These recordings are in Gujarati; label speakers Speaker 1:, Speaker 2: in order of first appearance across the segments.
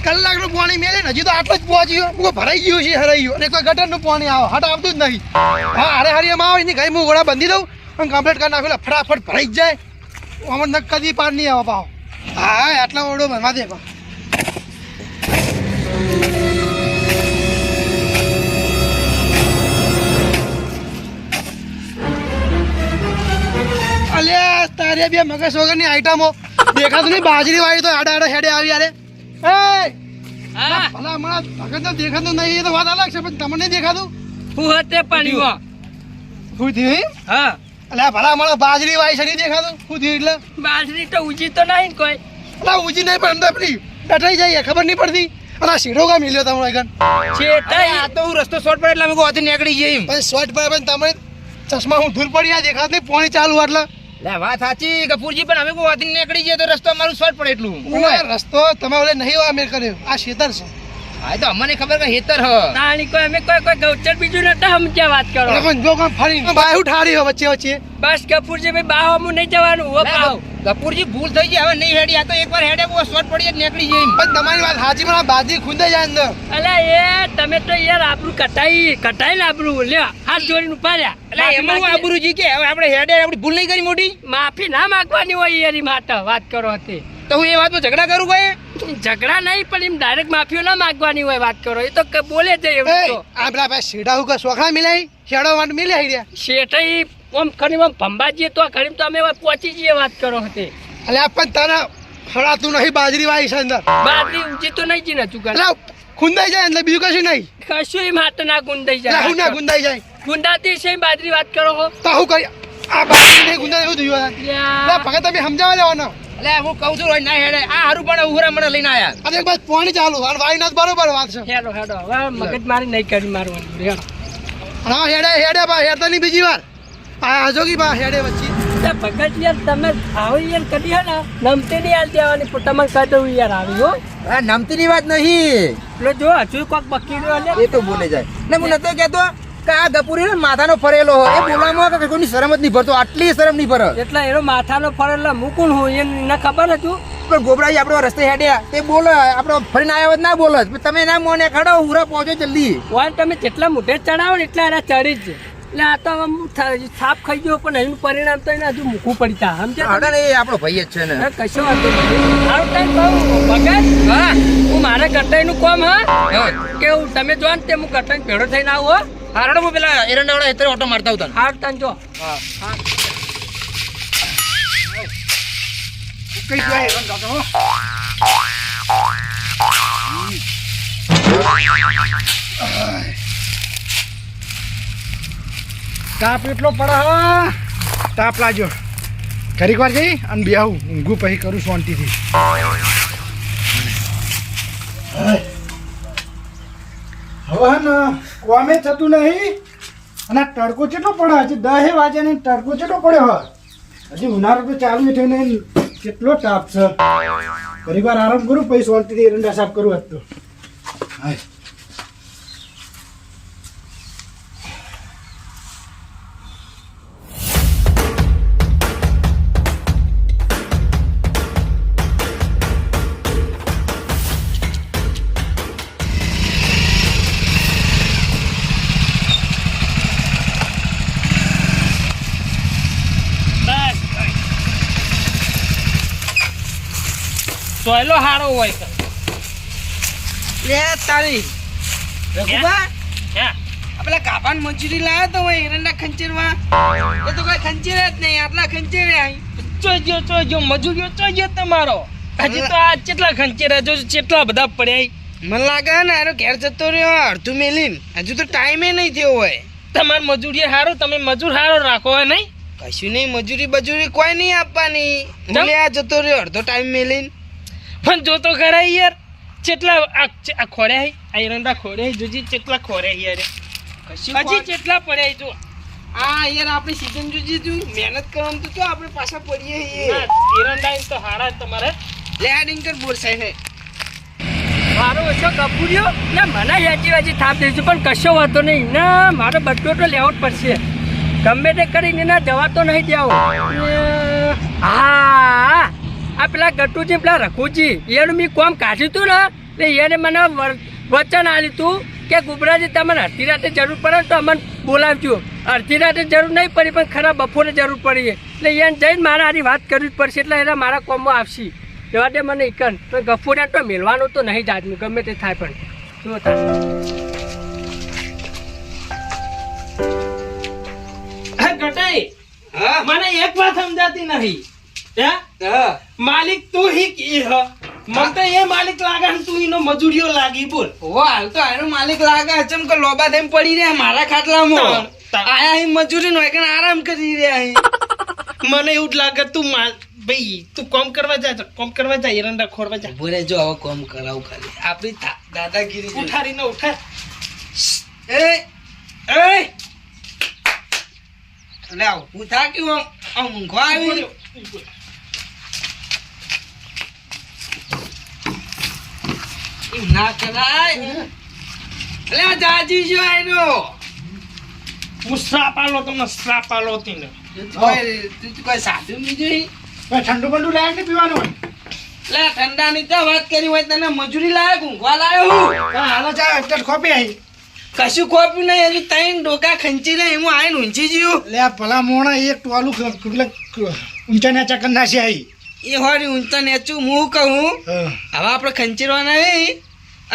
Speaker 1: કલાકનું પાણી મેલે ને હજી તો આટલું જ પહોંચ્યો હું ભરાઈ ગયું છે હરાઈ ગયું અને કોઈ ગટરનું પાણી આવે હટ આવતું જ નહીં હા હારે હારીમાં આવે ને ગઈ હું ગોળા બાંધી દઉં અને કમ્પ્લીટ કરી નાખેલા ફટાફટ ભરાઈ જ જાય અમને કદી પાર નહીં આવે પાવ હા આટલા ઓળો ભરવા દે અલ્યા તારે બે મગજ વગરની આઈટમો દેખાતું નહીં બાજરી વાળી તો આડા આડા હેડે આવી યાર ભલા હમણાં ભગત દેખાતું નહીં એ તો વાત અલગ છે પણ તમને દેખાતું
Speaker 2: હું હતે પાણીમાં
Speaker 1: શું થયું
Speaker 2: હા
Speaker 1: અલ્યા ભલા હમણાં બાજરી વાળી છે નહીં દેખાતું શું થયું એટલે
Speaker 2: બાજરી તો ઊંચી તો નહીં કોઈ
Speaker 1: અલા ઊંચી નહીં પણ અંદર પેલી ડટાઈ જાય ખબર નહીં પડતી અલા શીડો કા મિલ્યો તમારો આગળ
Speaker 2: આ તો હું રસ્તો શોર્ટ પડે એટલે અમે ગોથી નીકળી જઈએ
Speaker 1: પણ શોર્ટ પર પણ તમે ચશ્મા હું ધૂળ પડી આ દેખાત નહીં પાણી ચાલુ એટલે
Speaker 2: લે વાત સાચી કપૂરજી પણ અમે ગોથી નીકળી જઈએ તો રસ્તો અમારું શોર્ટ પડે એટલું
Speaker 1: રસ્તો તમારે નહીં હોય મેં કર્યો આ ખેતર છે
Speaker 2: હા તો અમને ખબર કે હેતર હ તાણી કોઈ અમે કોઈ ગૌચર બીજું નતા સમજ્યા વાત કરો
Speaker 1: પણ જો કામ ફરી બાય ઠારી હો વચ્ચે વચ્ચે
Speaker 2: બસ કપૂરજી ભાઈ બાહો હું નહીં જવાનું હો બાહો કપૂરજી ભૂલ થઈ ગઈ હવે નહીં હેડી આ તો એકવાર હેડે બહુ શોર્ટ પડી નીકળી જઈએ
Speaker 1: પણ તમારી વાત સાચી પણ આ બાજી ખુંદાઈ જાય અંદર
Speaker 2: અલા એ તમે તો યાર આબરૂ કટાઈ ને આબરૂ લ્યો હાથ જોડીને ઉપાડ્યા એટલે એમાં આબરૂજી કે હવે આપણે હેડે આપણી ભૂલ નહીં કરી મોટી માફી ના માંગવાની હોય યારી માટે વાત કરો હતી તો હું એ વાતમાં ઝઘડા કરું ભાઈ ઝઘડા નહીં પણ એમ ડાયરેક્ટ માફીઓ ના માંગવાની હોય વાત કરો એ તો બોલે છે એવું તો
Speaker 1: આ પેલા ભાઈ શેડા હું સોખા મિલાઈ શેડો વાટ મિલાઈ રહ્યા
Speaker 2: શેઠઈ ઓમ ખરી ઓમ ભંબાજીએ તો ખરી તો અમે પહોંચી જઈએ વાત કરો હતી
Speaker 1: એટલે પણ તારા ફળાતું નહીં બાજરી વાળી છે અંદર
Speaker 2: બાજરી ઊંચી તો નહીં જી નતું કરે
Speaker 1: ખુંદાઈ જાય એટલે બીજું કશું નહીં
Speaker 2: કશું એમ હાથ ના ગુંદાઈ જાય
Speaker 1: હું ના ગુંદાઈ જાય
Speaker 2: ગુંદાતી છે બાજરી વાત કરો હો
Speaker 1: તો હું કરી આ બાજરી નહીં ગુંદાઈ એવું થયું ભગત તમે સમજાવવા લેવાનો
Speaker 2: એટલે હું કહું છું ના હેડે આ હારું પણ ઉહરા મને લઈને આયા
Speaker 1: અને એક બાદ પાણી ચાલુ વાળી ના બરોબર વાત છે
Speaker 2: હેડો હવે મગજ મારી નહીં કરી મારવાનું હેડો
Speaker 1: હા હેડે બા હેડતા નહીં બીજી વાર આ આજોગી બા હેડે વચ્ચે
Speaker 2: ભગત યાર તમે આવો યાર કરી હે ને નમતી નહીં હાલ દેવાની તમને કહી દઉં યાર આવી હો
Speaker 3: આ નમતીની વાત નહીં
Speaker 2: એટલે જો હજુ કોક બકીડો લે
Speaker 3: એ તો બોલે જાય ને હું નતો કહેતો કે આ ગપુરી ને માથાનો ફરેલો હોય એ બોલામાં કે કોઈની શરમ જ નહીં ભરતો આટલી શરમ નહીં ભરે
Speaker 2: એટલે એનો માથાનો ફરેલા મુકુલ હું એને ખબર હતું
Speaker 3: પણ ગોબરાજી આપણો રસ્તે હેડ્યા તે બોલે આપણો ફરીને આવ્યો ના બોલે તમે ના મોને ખડો ઉરા પહોંચો જલ્દી
Speaker 2: હોય તમે જેટલા મોઢે ચડાવો ને એટલા એના ચડી જ એટલે આ તો છાપ ખાઈ ગયો પણ એનું પરિણામ તો એને હજુ મૂકવું પડતા સમજે
Speaker 3: ને એ આપણો ભાઈ જ છે ને
Speaker 2: કશો વાંધો નહીં સારું ટાઈમ કહું ભગત હા હું મારે ગટાઈનું કોમ હા કેવું તમે જો ને તે હું ગટાઈ ભેડો થઈને આવું હો
Speaker 3: હારડો હું પેલા એરંડાવાળા હેતરે ઓટો મારતા હતા
Speaker 2: હાર તાન જો
Speaker 3: હા
Speaker 1: કઈ જાય એરંડા તો તાપ એટલો પડે તાપ લાગ્યો ઘડીક વાર જઈ અને બેહું ઊંઘું પછી કરું શાંતિથી હવે ને કોમે થતું નહીં અને તડકો કેટલો પડે હજી 10 વાગ્યા ને તડકો કેટલો પડ્યો હજી ઉનાળો તો ચાલુ થયો ને કેટલો તાપ છે ઘડીક વાર આરામ કરું પછી શાંતિથી એરંડા સાફ કરું આજ તો હા
Speaker 2: સોયલો હારો હોય છે
Speaker 3: લે તારી રઘુબા
Speaker 2: હે
Speaker 3: આપલા કાપાન મજૂરી લાવ્યો તો હોય એરંડા ખંચેરવા એ તો કઈ ખંચેર જ નહીં આટલા ખંચેરે આવી
Speaker 2: ચોજો મજૂરીઓ ચોજો તમારો હજી તો આ કેટલા ખંચેરા જો કેટલા બધા પડ્યા
Speaker 3: મને લાગે ને આરો ઘેર જતો રહ્યો અડધું મેલીન હજુ તો ટાઈમે નહીં થયો હોય
Speaker 2: તમારે મજૂરી હારો તમે મજૂર હારો રાખો હોય નહીં
Speaker 3: કશું નહીં મજૂરી બજૂરી કોઈ નહીં આપવાની હું આ જતો રહ્યો અડધો ટાઈમ મેલીન
Speaker 2: પણ જો તો ખરા યાર કેટલા આ ખોડ્યા આ એરંડા ખોડ્યા જોજી કેટલા ખોડ્યા યાર હજી કેટલા પડ્યા જો
Speaker 3: આ યાર આપણી સીઝન જોજી તું મહેનત કરવાનું તો આપણે પાછા પડીએ
Speaker 2: એરંડા તો હારા તમારે
Speaker 3: લેડિંગ કર બોર સાઈડ
Speaker 2: મારો ઓછો કપૂર્યો ને મને યાચી વાજી થાપ દઈશું પણ કશો વાતો નહીં ને મારો બધો તો લેવો જ પડશે ગમે તે કરીને ના જવા તો નહીં દેવો હા આ પેલા ગટુજી પેલા રઘુજી એનું મેં કોમ કાઢ્યું હતું ને એટલે એને મને વચન આપ્યું હતું કે ગુબરાજી તમને અડધી રાતે જરૂર પડે તો અમને બોલાવજો. અડધી રાતે જરૂર નહીં પડી પણ ખરા બપોરે જરૂર પડી એટલે એને જઈને મારે આની વાત કરવી જ પડશે એટલે એના મારા કોમમાં આવશે. એવા દે મને એકન તો ગફુરને તો મેળવાનું તો નહીં જ આદમી ગમે તે થાય પણ શું થાય.
Speaker 3: કટાઈ
Speaker 4: હા
Speaker 3: મને એક વાત સમજાતી નહીં.
Speaker 4: હા
Speaker 3: માલિક તું હી કી હ મને તો એ માલિક લાગે ને તું એનો મજૂરીઓ લાગી બોલ.
Speaker 4: ઓ હાલ તો આનો માલિક લાગે અચમ કે લોબા થઈને પડી રહ્યા મારા ખાટલામાં આયા અહીં મજૂરી નો કે આરામ કરી રહ્યા અહીં
Speaker 3: મને એવું જ લાગે તું ભાઈ તું કોમ કરવા જા કોમ કરવા જા એરંડા ખોરવા જા.
Speaker 4: બોલે જો હવે કોમ કરાવું ખાલી આપણી દાદાગીરી જો.
Speaker 3: ઉઠારીને ઉઠાર.
Speaker 4: એ અલે આવ હું થાક્યું આમ ઊંઘવા આવી એમ ના કરાય અલે આ જાજી જો આયનો
Speaker 3: હું શ્રાપ આલો તમને શ્રાપ આલો તીને.
Speaker 4: તું કોઈ સાધુ બીજું
Speaker 1: ઠંડુ બંડુ લાયક ને પીવાનું હોય.
Speaker 4: લે ઠંડાની તો વાત કરી હોય તને મજૂરી લાયક ઊંઘવા લાયો હું
Speaker 1: હાલો ચા અત્યારે ખોપી આવી.
Speaker 4: કશું કોપ્યું નહીં હજુ ત્રણ ડોકા ખંચી ને એમાં આવીને ઊંચી ગયું
Speaker 1: લે આ ભલા મોણા એક ટોલું ઊંચા નીચા કરી નાસી આવી.
Speaker 4: એ હોરી ઊંચા નેચું હું કહું હવે આપણે ખંચીરવાના નહીં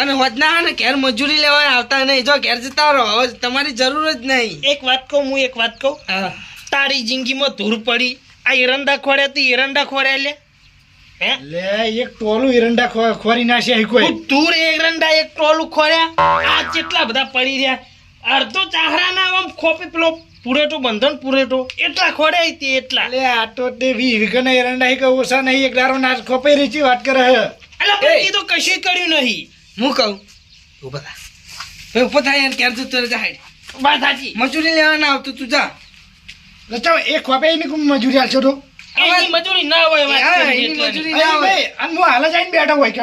Speaker 4: અને હોજના ને ઘેર મજૂરી લેવા આવતા નહીં જો ઘેર જતા રહો હવે તમારી જરૂર જ નહીં.
Speaker 3: એક વાત કહું હું એક વાત કહું
Speaker 4: હા
Speaker 3: તારી જિંદગીમાં ધૂળ પડી આ એરંડા ખોર્યા તી એરંડા ખોર્યા લે હે
Speaker 1: લે એક ટોલું એરંડા ખોરી નાસી આવી કોઈ.
Speaker 3: તું એરંડા એક ટોલું ખોર્યા આ કેટલા બધા પડી રહ્યા અડધો ચાહરાના આમ ખોપી પેલો પૂરેટો બંધન પૂરેટો એટલા ખોર્યા તી એટલા.
Speaker 1: લે આ તો તે વીઘના એરંડા કે ઓછા નહીં એક દારો નાશ ખોપાઈ રહી છે વાત કરે હે.
Speaker 3: અલા પણ ઈ તો કશું કર્યું નહીં.
Speaker 4: હું કહું ઉભા થા ભાઈ ઉભો થાય યાર ઘેર જતો રહે જા હાઈડ
Speaker 3: વાત સાચી.
Speaker 4: મજૂરી લેવા ના આવતું તું જા
Speaker 1: લે ચાલ એક ખોપાઈ ની મજૂરી આલશો તો.
Speaker 3: એની મજૂરી ના હોય વાત
Speaker 4: હા,
Speaker 3: કરી
Speaker 4: એની
Speaker 3: એટલે
Speaker 4: મજૂરી
Speaker 3: નહીં.
Speaker 1: અરે ભાઈ અને હું હાલ જઈને બેઠો હોય કે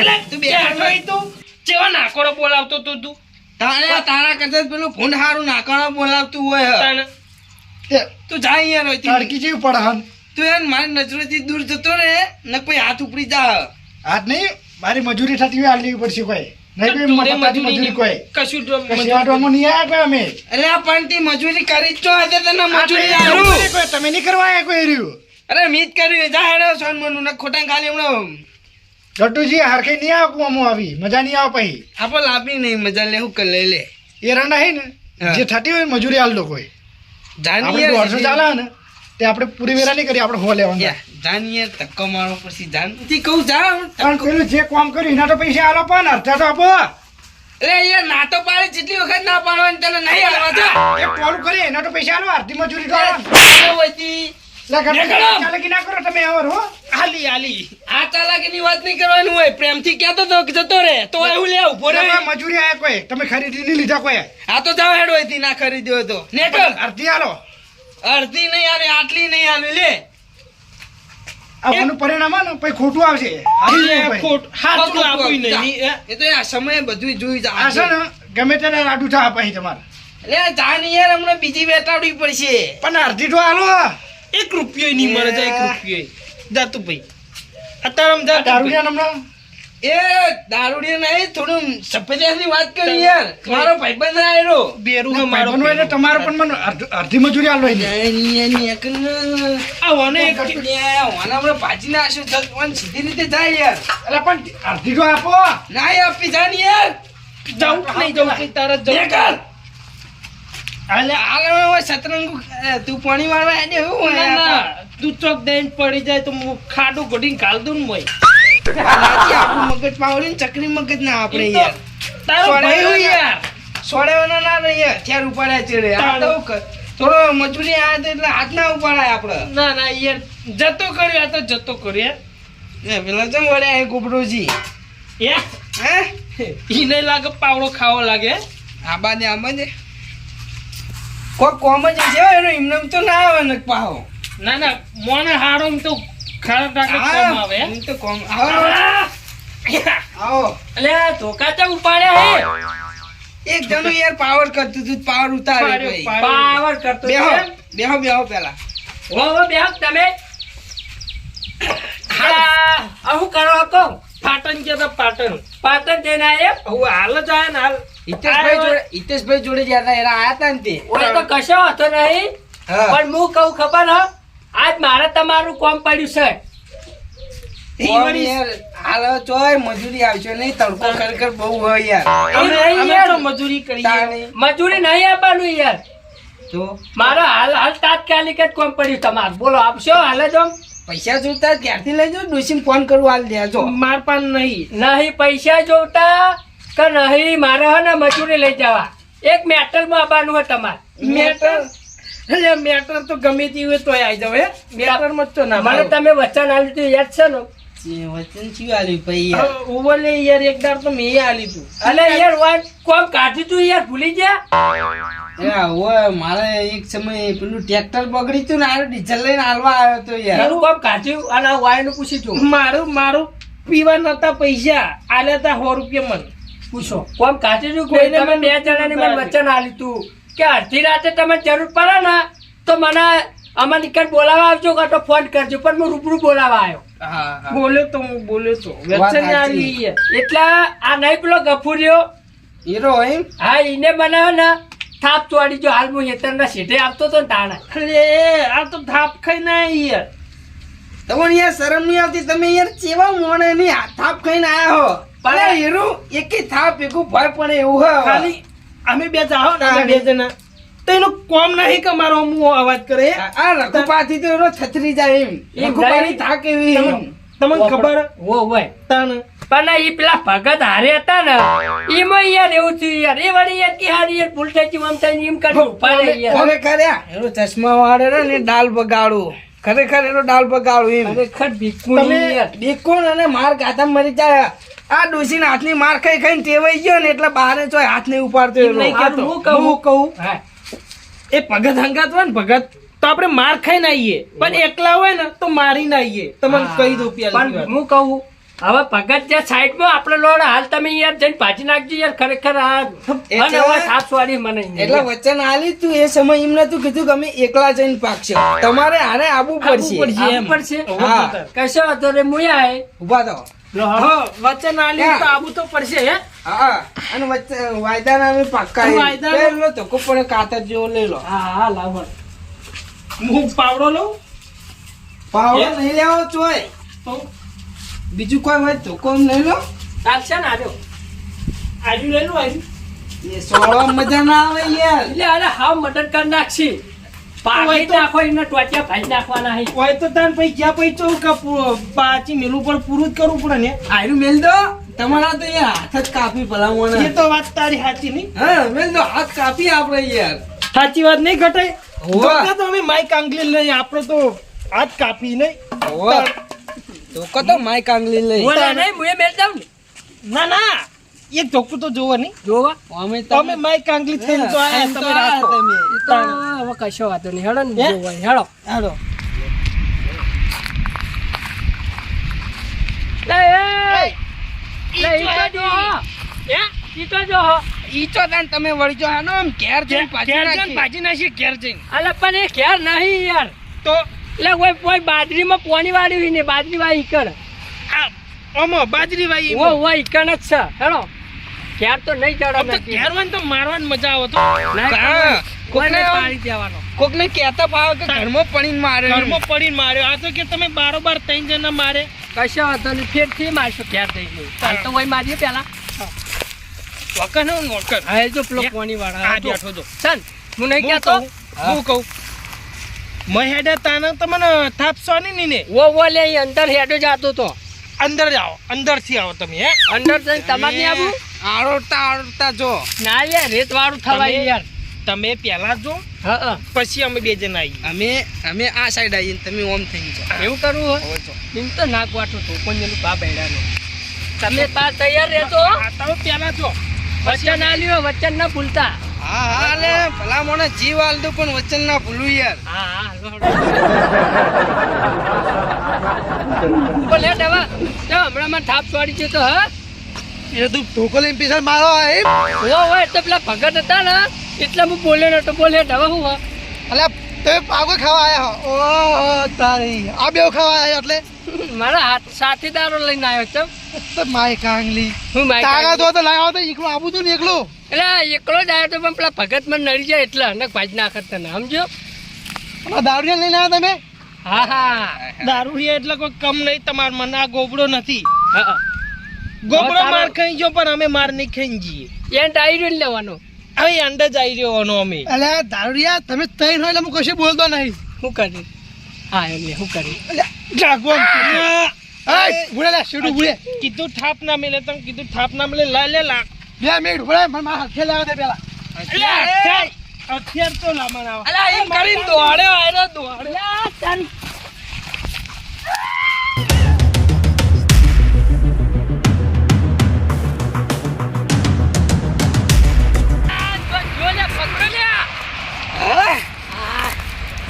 Speaker 3: અલા,
Speaker 4: તું
Speaker 3: બે
Speaker 4: બેઠો
Speaker 3: હાથો ઈ તું ચેવા નાકોડો બોલાવતો તો તું
Speaker 4: તારા કરતા પેલું ફોન હારું નાકાણા બોલાવતું હોય
Speaker 3: તાને.
Speaker 4: તું જા યાર હોયથી.
Speaker 1: તડકી જેવી પડે હન.
Speaker 4: તું યાર મારી નજરેથી દૂર જતો રે ને કોઈ હાથ ઉપડી જા
Speaker 1: આજ નહીં મારી મજૂરી થતી હોય હાલ લેવી પડશે કોઈ નહીં કોઈ
Speaker 3: તું રે
Speaker 1: મફતાની મજૂરી કોઈ
Speaker 3: કશું
Speaker 1: કશી વાટવામાં નહીં આવ્યા કોઈ અમે.
Speaker 4: એટલે આ પણ તે મજૂરી કરી જ તો આજે તને મજૂરી
Speaker 1: આ તો
Speaker 4: આલું.
Speaker 1: એવું કોઈ તમે નહીં કરવા આવ્યા કોઈ રહ્યું.
Speaker 4: અરે મીત કર્યું જા હેડો સોન મનું ને ખોટા ખાલી હમણાં
Speaker 1: ગટુજી હરખે નહીં આવે કુવામાં આવી મજા નહીં આવે પછી.
Speaker 4: આપણે લાભી નહીં મજા લે હું કર લઈ લે
Speaker 1: એરંડા હે ને
Speaker 4: હા.
Speaker 1: જે થતી હોય ને મજૂરી હાલ દો કોઈ.
Speaker 4: જાની
Speaker 1: આપણે
Speaker 4: યાર
Speaker 1: 150 ચાલે ને તે આપણે પૂરી વેરા નહીં કરી આપણે હો લેવાનું.
Speaker 4: જાની યાર ધક્કો મારો પછી જાન થી કહું જા
Speaker 1: પણ પેલું જે કામ કર્યું એના તો પૈસા આલો પણ અડધા તો આપો.
Speaker 4: અરે યાર ના તો પાડે જેટલી વખત ના પાડવાની તને નહીં આવવા જા
Speaker 1: એક ટોલું કરી એના તો પૈસા આલો અડધી મજૂરી તો આલો.
Speaker 4: હોયતી
Speaker 1: લે ગટુજી,
Speaker 4: નીકળો.
Speaker 1: ચાલાકી ના કરો તમે આવો હો.
Speaker 3: આલી આલી
Speaker 4: આ ચાલાકીની વાત નહીં કરવાની હોય પ્રેમથી કહેતો તો કે જતો રે તો એવું લે ઉભો રે
Speaker 1: તમે મજૂરી આયા કોઈ તમે ખરીદી નહીં લીધા કોઈ.
Speaker 4: આ તો જાવ હેડો હતી ના ખરીદ્યો હોય તો નેકળ
Speaker 1: અડધી આલો.
Speaker 4: અડધી નહીં આવે આટલી નહીં આવે લે
Speaker 1: આ કોનું પરિણામ આવે ને પછી ખોટું આવશે. હારી
Speaker 3: એ
Speaker 1: જાય પછી.
Speaker 3: ખોટ હાચું આપું
Speaker 4: જા.
Speaker 3: નહીં હે?
Speaker 4: એ તો આ સમયે બધું જોઈ જા
Speaker 1: આ છે ને ગમે તેને રાડું થા પછી તમારે.
Speaker 4: લે જાની યાર હમણાં બીજી બેટાડવી પડશે
Speaker 1: પણ અડધી તો આલો.
Speaker 3: એક રૂપિયો નહીં મળે જા એક રૂપિયો જા તું ભાઈ અત્યારે જા તું
Speaker 1: દારૂડિયા હમણાં
Speaker 4: એ દારૂડિયા નહીં થોડું સફેદની વાત કરી યાર મારો ભાઈબંધ આયરો
Speaker 3: બેરું હે મારો
Speaker 1: ભાઈબંધ હોય એટલે તમારે પણ મને અડધી મજૂરી આલો એને.
Speaker 3: આ વને એક
Speaker 4: ભાજી નાખ્યું સીધી રીતે જાય યાર
Speaker 1: એટલે પણ અડધી તો આપો.
Speaker 4: ના આપી જા ને યાર
Speaker 3: જાઉં કે નહીં જાઉં કે તારા
Speaker 4: લે
Speaker 3: જાઉં
Speaker 4: કર અલે આલે સતરંગ તું પાણી મારવા આડે હું
Speaker 3: ના
Speaker 4: હોય
Speaker 3: ના તું ચોક દઈને પડી જાય તો હું ખાડો ગોડીને કાલ દઉં ને મોય
Speaker 4: આપણું મગજ પાવડી ને ચકરી મગજ ના આપણે
Speaker 3: ઈ તો
Speaker 4: યાર
Speaker 3: તારો ભાઈ હું યાર
Speaker 4: સોડેવાના ના રહે યાર થેર ઉપાડ્યા ચેડે આ તો થોડો મજૂરી આ એટલે હાથ ના ઉપાડાય આપણે
Speaker 3: ના ના યાર જતો કર્યો આ તો જતો કર્યો
Speaker 4: એ પેલા જમ વળ્યા હે ગોબરોજી
Speaker 3: હે
Speaker 4: હે
Speaker 3: ઈ નહીં લાગે પાવડો ખાવો લાગે
Speaker 4: આબા દે કોઈ કોમ જ છે એનો એમને તો ના આવે ને પાહો
Speaker 3: ના ના મોને હારો એમ તો ખાડા ટાકે કોમ આવે હે?
Speaker 4: એમ તો કોમ આવો આવો
Speaker 3: અલે આ ધોકા ચા ઉપાડ્યા હે
Speaker 4: એક જણું યાર પાવર કરતું તું પાવર ઉતારે ભાઈ
Speaker 3: પાવર કરતો
Speaker 4: બેહો
Speaker 3: છે.
Speaker 4: બેહો બેહો પેલા
Speaker 3: હો બેહો તમે
Speaker 2: આવું કરો કહું
Speaker 3: પાટણ ગયા તા પાટણ
Speaker 2: પાટણ જઈને આયા
Speaker 3: હવે હાલ જ આયા ને હાલ
Speaker 4: હિતેશભાઈ જોડે ગયા હતા એના આયા હતા ને તે
Speaker 2: ઓય તો કશો હતો નહીં
Speaker 4: હા.
Speaker 2: પણ હું કહું ખબર હ આજ મારે તમારું કામ પડ્યું છે
Speaker 4: કોમ યાર, હાલ હવે ચોય મજૂરી આવશે નહીં તડકો ખરેખર બહુ હોય યાર
Speaker 3: અમે તો મજૂરી કરીએ
Speaker 4: તાણી.
Speaker 2: મજૂરી નહીં આપવાનું યાર
Speaker 4: તો
Speaker 2: મારો હાલ તાત્કાલિક જ કામ પડ્યું તમારું બોલો આપશો હાલ જ આમ?
Speaker 4: પૈસા જોતા ક્યારથી લઈ જાઓ ડોશીને ફોન કરું હાલ દેજો
Speaker 3: માર પાન નહીં
Speaker 2: નહીં પૈસા જોતા કે નહીં મારે હે ને મજૂરી લઈ જવા એક મેટલમાં આવવાનું હોય તમારે
Speaker 3: મેટર એટલે મેટર તો ગમે તે હોય તોય આવી જાવ હે મેટર માં તો ના
Speaker 2: મને તમે વચન આપ્યું હતું યાદ છે ને
Speaker 4: જે વચન થયું આલ્યું ભાઈ યાર
Speaker 3: ઓવલે યાર એક દાર તો મેં આલી તું
Speaker 2: અલે યાર વાત કોમ કાઢી તું યાર ભૂલી ગયા
Speaker 4: યા, ઓય, મારે એક સમય પેલું ટ્રેક્ટર બગડી તું ને આ ડીઝલ લઈને હાલવા આવ્યો તો યાર
Speaker 2: તારું કોમ કાઢ્યું અને આ વાયનું પૂછી તું
Speaker 3: મારું પીવા નતા પૈસા આલ્યા તા 100 રૂપિયા મને
Speaker 2: પૂછો કોમ કાઢી તું કોઈ તમે બે જણાને મને વચન આપ્યું તું કે અડધી રાતે તમે જરૂર પડે ને તો મને અમાર નિકટ બોલાવા આવજો કાં તો ફોન કરજો પણ હું રૂબરૂ બોલાવા આવ્યો
Speaker 4: હા, હા.
Speaker 3: બોલ્યો તો હું બોલ્યો તો
Speaker 4: વાત
Speaker 3: વચન
Speaker 4: સાચી.
Speaker 3: આલી યાર.
Speaker 2: એટલે આ નહીં પેલો ગફુરિયો
Speaker 4: હીરો એમ
Speaker 2: હા એને બનાવે ને થાપ ચોડી જો હાલ હું હેતરના સીધે આવતો તો ને તાણે
Speaker 3: અરે આ તો થાપ ખાઈ ના યાર
Speaker 4: તમને યાર શરમ નહીં આવતી તમે યાર ચેવા મોણે ની થાપ ખાઈને આયા હો પણ હીરો એકે થાપ એકો ભય પડે એવું હે
Speaker 3: ખાલી અમે બે જાઓ ને અમે બે જણા તો એનો કોમ નહીં કે મારો હું અવાજ કરે
Speaker 4: આ રઘુપાથી તો એનો છત્રી જાય એમ
Speaker 2: એમ
Speaker 4: રઘુપાની
Speaker 2: નહીં.
Speaker 4: થાક એવી એમ.
Speaker 3: તમને ખબર
Speaker 2: વો હોય
Speaker 3: તાણ
Speaker 2: પણ ઈ પેલા ભગત હારે હતા ને એમાં યાર એવું થયું યાર એ વળી યાર કે હારી યાર ભૂલ થઈ આમ થઈને એમ કરી ઉભા રહે યાર
Speaker 4: હવે કર્યા એનો ચશ્મા વાળે ને ડાલ બગાડું ખરેખર એનો ડાલ બગાડું એમ
Speaker 2: ખરેખર ભીખું
Speaker 4: તમે
Speaker 2: યાર
Speaker 4: બેકોન અને માર ગાથા મરી જાય આ ડોસીના હાથની માર ખાઈ ખાઈને ટેવાઈ ગયો ને એટલે બહાર ચોય હાથ નહીં ઉપાડતો
Speaker 3: એમ નહીં
Speaker 4: એનો.
Speaker 3: કહેતો. હું કહું
Speaker 2: હા
Speaker 3: એ ભગત હંગાત હોય ને ભગત તો આપણે માર ખાઈને આવીએ પણ એકલા હોય ને તો મારીને આવીએ તમને કહી દઉં
Speaker 2: પણ
Speaker 3: પેલા
Speaker 2: હું કહું હવે ભગત જ્યાં સાઈડમાં આપણે લોડ હાલ તમે યાર જઈને પાછી નાખજો યાર ખરેખર આ અને હવે થાપ સ્વાડી મને
Speaker 4: એટલે વચન આલી તું એ સમય એમને તું કીધું કે અમે એકલા જઈને પાકશે તમારે હારે આવવું પડશે
Speaker 2: આવવું પડશે
Speaker 4: હા.
Speaker 2: કશો વાંધો નહીં મું આય
Speaker 4: ઉભા થો
Speaker 3: વચન આલ્યું તો આવું તો પડશે હે
Speaker 4: હા અને વચ્ચે વાયદાના અમે પાક્કા
Speaker 3: વાયદાના?
Speaker 4: લઈ લો તો કોપડે કાતર જેવો લઈ લો
Speaker 2: હા હા લાવો
Speaker 3: હું પાવડો લઉં
Speaker 4: પાવડો
Speaker 3: હે?
Speaker 4: નહીં લેવો ચોય
Speaker 3: તો
Speaker 4: બીજું કોઈ હોય તો કોમ લઈ લો
Speaker 2: ચાલશે ને આજો
Speaker 3: આજુ લઈ લો આજુ
Speaker 4: એ સોળવા મજા ના આવે યાર
Speaker 2: એટલે અરે હાવ મટન કરી નાખશી પાકી નાખો એમને ટોટિયા ભાઈ નાખવાના હે
Speaker 3: હોય તો તાન પછી જ્યાં પછી ચૌ કે પાછી મેલું પણ પૂરું જ કરવું પડે ને
Speaker 4: આયરું મેલ દો તમારા તો યાર હાથ જ કાપી ભલામણ
Speaker 3: એ તો વાત તારી સાચી નહીં
Speaker 4: હા મેલ દો હાથ કાપી આપણે યાર
Speaker 3: સાચી વાત નહીં ઘટાય
Speaker 4: હોવે.
Speaker 3: ધોકા તો અમે માઈક આંગલી લઈ આપણે તો હાથ કાપી નહીં
Speaker 4: હોવે. તો કતો માઈક આંગલી લઈ
Speaker 2: બોલે નહીં મુએ મેલ જાવ ને
Speaker 3: ના ના એક ધોકું તો જોવો નહીં
Speaker 2: જોવા
Speaker 4: અમે
Speaker 3: તમે માઈક આંગલી થઈને તો આયા
Speaker 4: એમ તો
Speaker 3: તમે
Speaker 4: આયા
Speaker 3: રાખો
Speaker 4: તમે.
Speaker 2: એ તો હવે કશો વાંધો નહીં હેડો ને
Speaker 3: હે?
Speaker 2: જોવા હેડો
Speaker 3: હાલો
Speaker 2: ઈ તો જો
Speaker 4: ઈ તો તાન તમે વળજો હાનો આમ ઘેર જઈને પાછી
Speaker 3: ઘેર જઈને
Speaker 4: નાખી.
Speaker 3: પાછી નાખીએ ઘેર જઈને
Speaker 2: અલે પણ એ ઘેર નહીં યાર
Speaker 3: તો
Speaker 2: એટલે કોઈ બાજરીમાં પોણી વાળી હોય ને બાજરી વાળી ઈકણ
Speaker 3: આ ઓમો બાજરી વાઈ
Speaker 2: ઓ ઓ ઈકણ જ છે હેડો ઘેર તો નહીં ચડો
Speaker 3: આમ તો ઘેર હોય ને તો મારવાની મજા આવે તો
Speaker 4: હા.
Speaker 2: કોઈને
Speaker 4: કોકને આમ
Speaker 2: પાડી દેવાનો
Speaker 4: કોકને કહેતા ભાવ કે ઘરમાં પડીને મારે
Speaker 3: ઘરમાં પડીને માર્યો આ તો કે તમે બારોબાર 3 જણા મારે
Speaker 2: કશો વાંધો નહીં ફેરથી મારશું ઘેર થઈ ગયું હાલ તો હોય મારીએ પેલા
Speaker 3: વકર ને વકર
Speaker 2: હા એ જો પેલો પોણી
Speaker 3: આ
Speaker 2: વાળા
Speaker 3: બેઠો જો
Speaker 2: ચલ હું નહીં
Speaker 3: હું
Speaker 2: કહેતો
Speaker 3: કહું હું કહું મહેડા તાને તમને થાપસો નહીં ને
Speaker 2: ઓ લે અહીં અંદર હેડો જાતો તો
Speaker 3: અંદર જાઓ અંદરથી આવો તમે હે
Speaker 2: અંદર જઈને તમારે નહીં આવું
Speaker 4: આડોડતા જો
Speaker 2: ના યાર રેત વાળું થવાય
Speaker 3: તમે-
Speaker 2: યાર
Speaker 3: તમે પહેલા જો
Speaker 2: હા
Speaker 3: પછી અમે બે જણા આવીએ
Speaker 4: અમે આ સાઈડ આવીએ ને તમે ઓમ થઈ જાઓ
Speaker 2: એવું કરવું હોય એમ તો નાક વાટું તો કોણ બા બેડાનો તમે પાસ તૈયાર રહેજો
Speaker 3: આ તમે પહેલા જો
Speaker 2: વચન આલ્યું વચન ના ભૂલતા
Speaker 4: હા હા લે ભલા મને જીવ આલ દઉં પણ વચન ના ભૂલું યાર
Speaker 2: હા હા બોલે દેવા તો હમણાં માં થાપ છોડી છે તો હા
Speaker 4: એ તું ઢોકો લઈને પીછળ મારો
Speaker 2: ઓ હોય તો પેલા ભગત હતા ને એટલે હું બોલ્યો નતો બોલે દેવા હું હા
Speaker 4: અલા
Speaker 1: તમે પાગો ખાવા આયા હો ઓ તારી આ બેવ ખાવા આયા એટલે
Speaker 2: મારા હાથ સાથીદારો લઈને આવ્યો છો
Speaker 1: તો માય કાંગલી
Speaker 2: હું માય
Speaker 1: તાગા તો લાવ્યો તો એકલો આવું તું ને એકલો
Speaker 2: એટલે એકલો જ આવ્યો તો પણ પેલા ભગત મને નડી જાય એટલે અને ભાજ નાખત તને સમજો
Speaker 1: દારૂ લઈને આવ્યા તમે
Speaker 2: હા હા
Speaker 3: દારૂડિયા એટલે કોઈ કમ નહીં તમાર મને આ ગોબડો નથી
Speaker 2: હા
Speaker 3: ગોબડો માર ખાઈ ગયો પણ અમે માર નહીં ખાઈ જઈએ
Speaker 2: એ ડાયરી લેવાનો
Speaker 3: હવે અંડે જ આવી રહ્યો અમે
Speaker 1: અલે દારૂડિયા તમે તૈન હોય એટલે હું કશું બોલતો નહીં
Speaker 2: શું કરી હા એમને શું કરી
Speaker 1: જાગો ભૂલે લે શેડું ભૂલે
Speaker 3: કીધું થાપ ના મિલે તમે કીધું થાપ ના મિલે લે લાખ
Speaker 1: 2 મિનિટ ભૂલે મને મારા હાથે લાવ્યો તે પેલા
Speaker 3: અત્યાર તો લાંબા ના
Speaker 2: અલા એમ કરીને દોડ્યો આયરો દોડ્યો તારી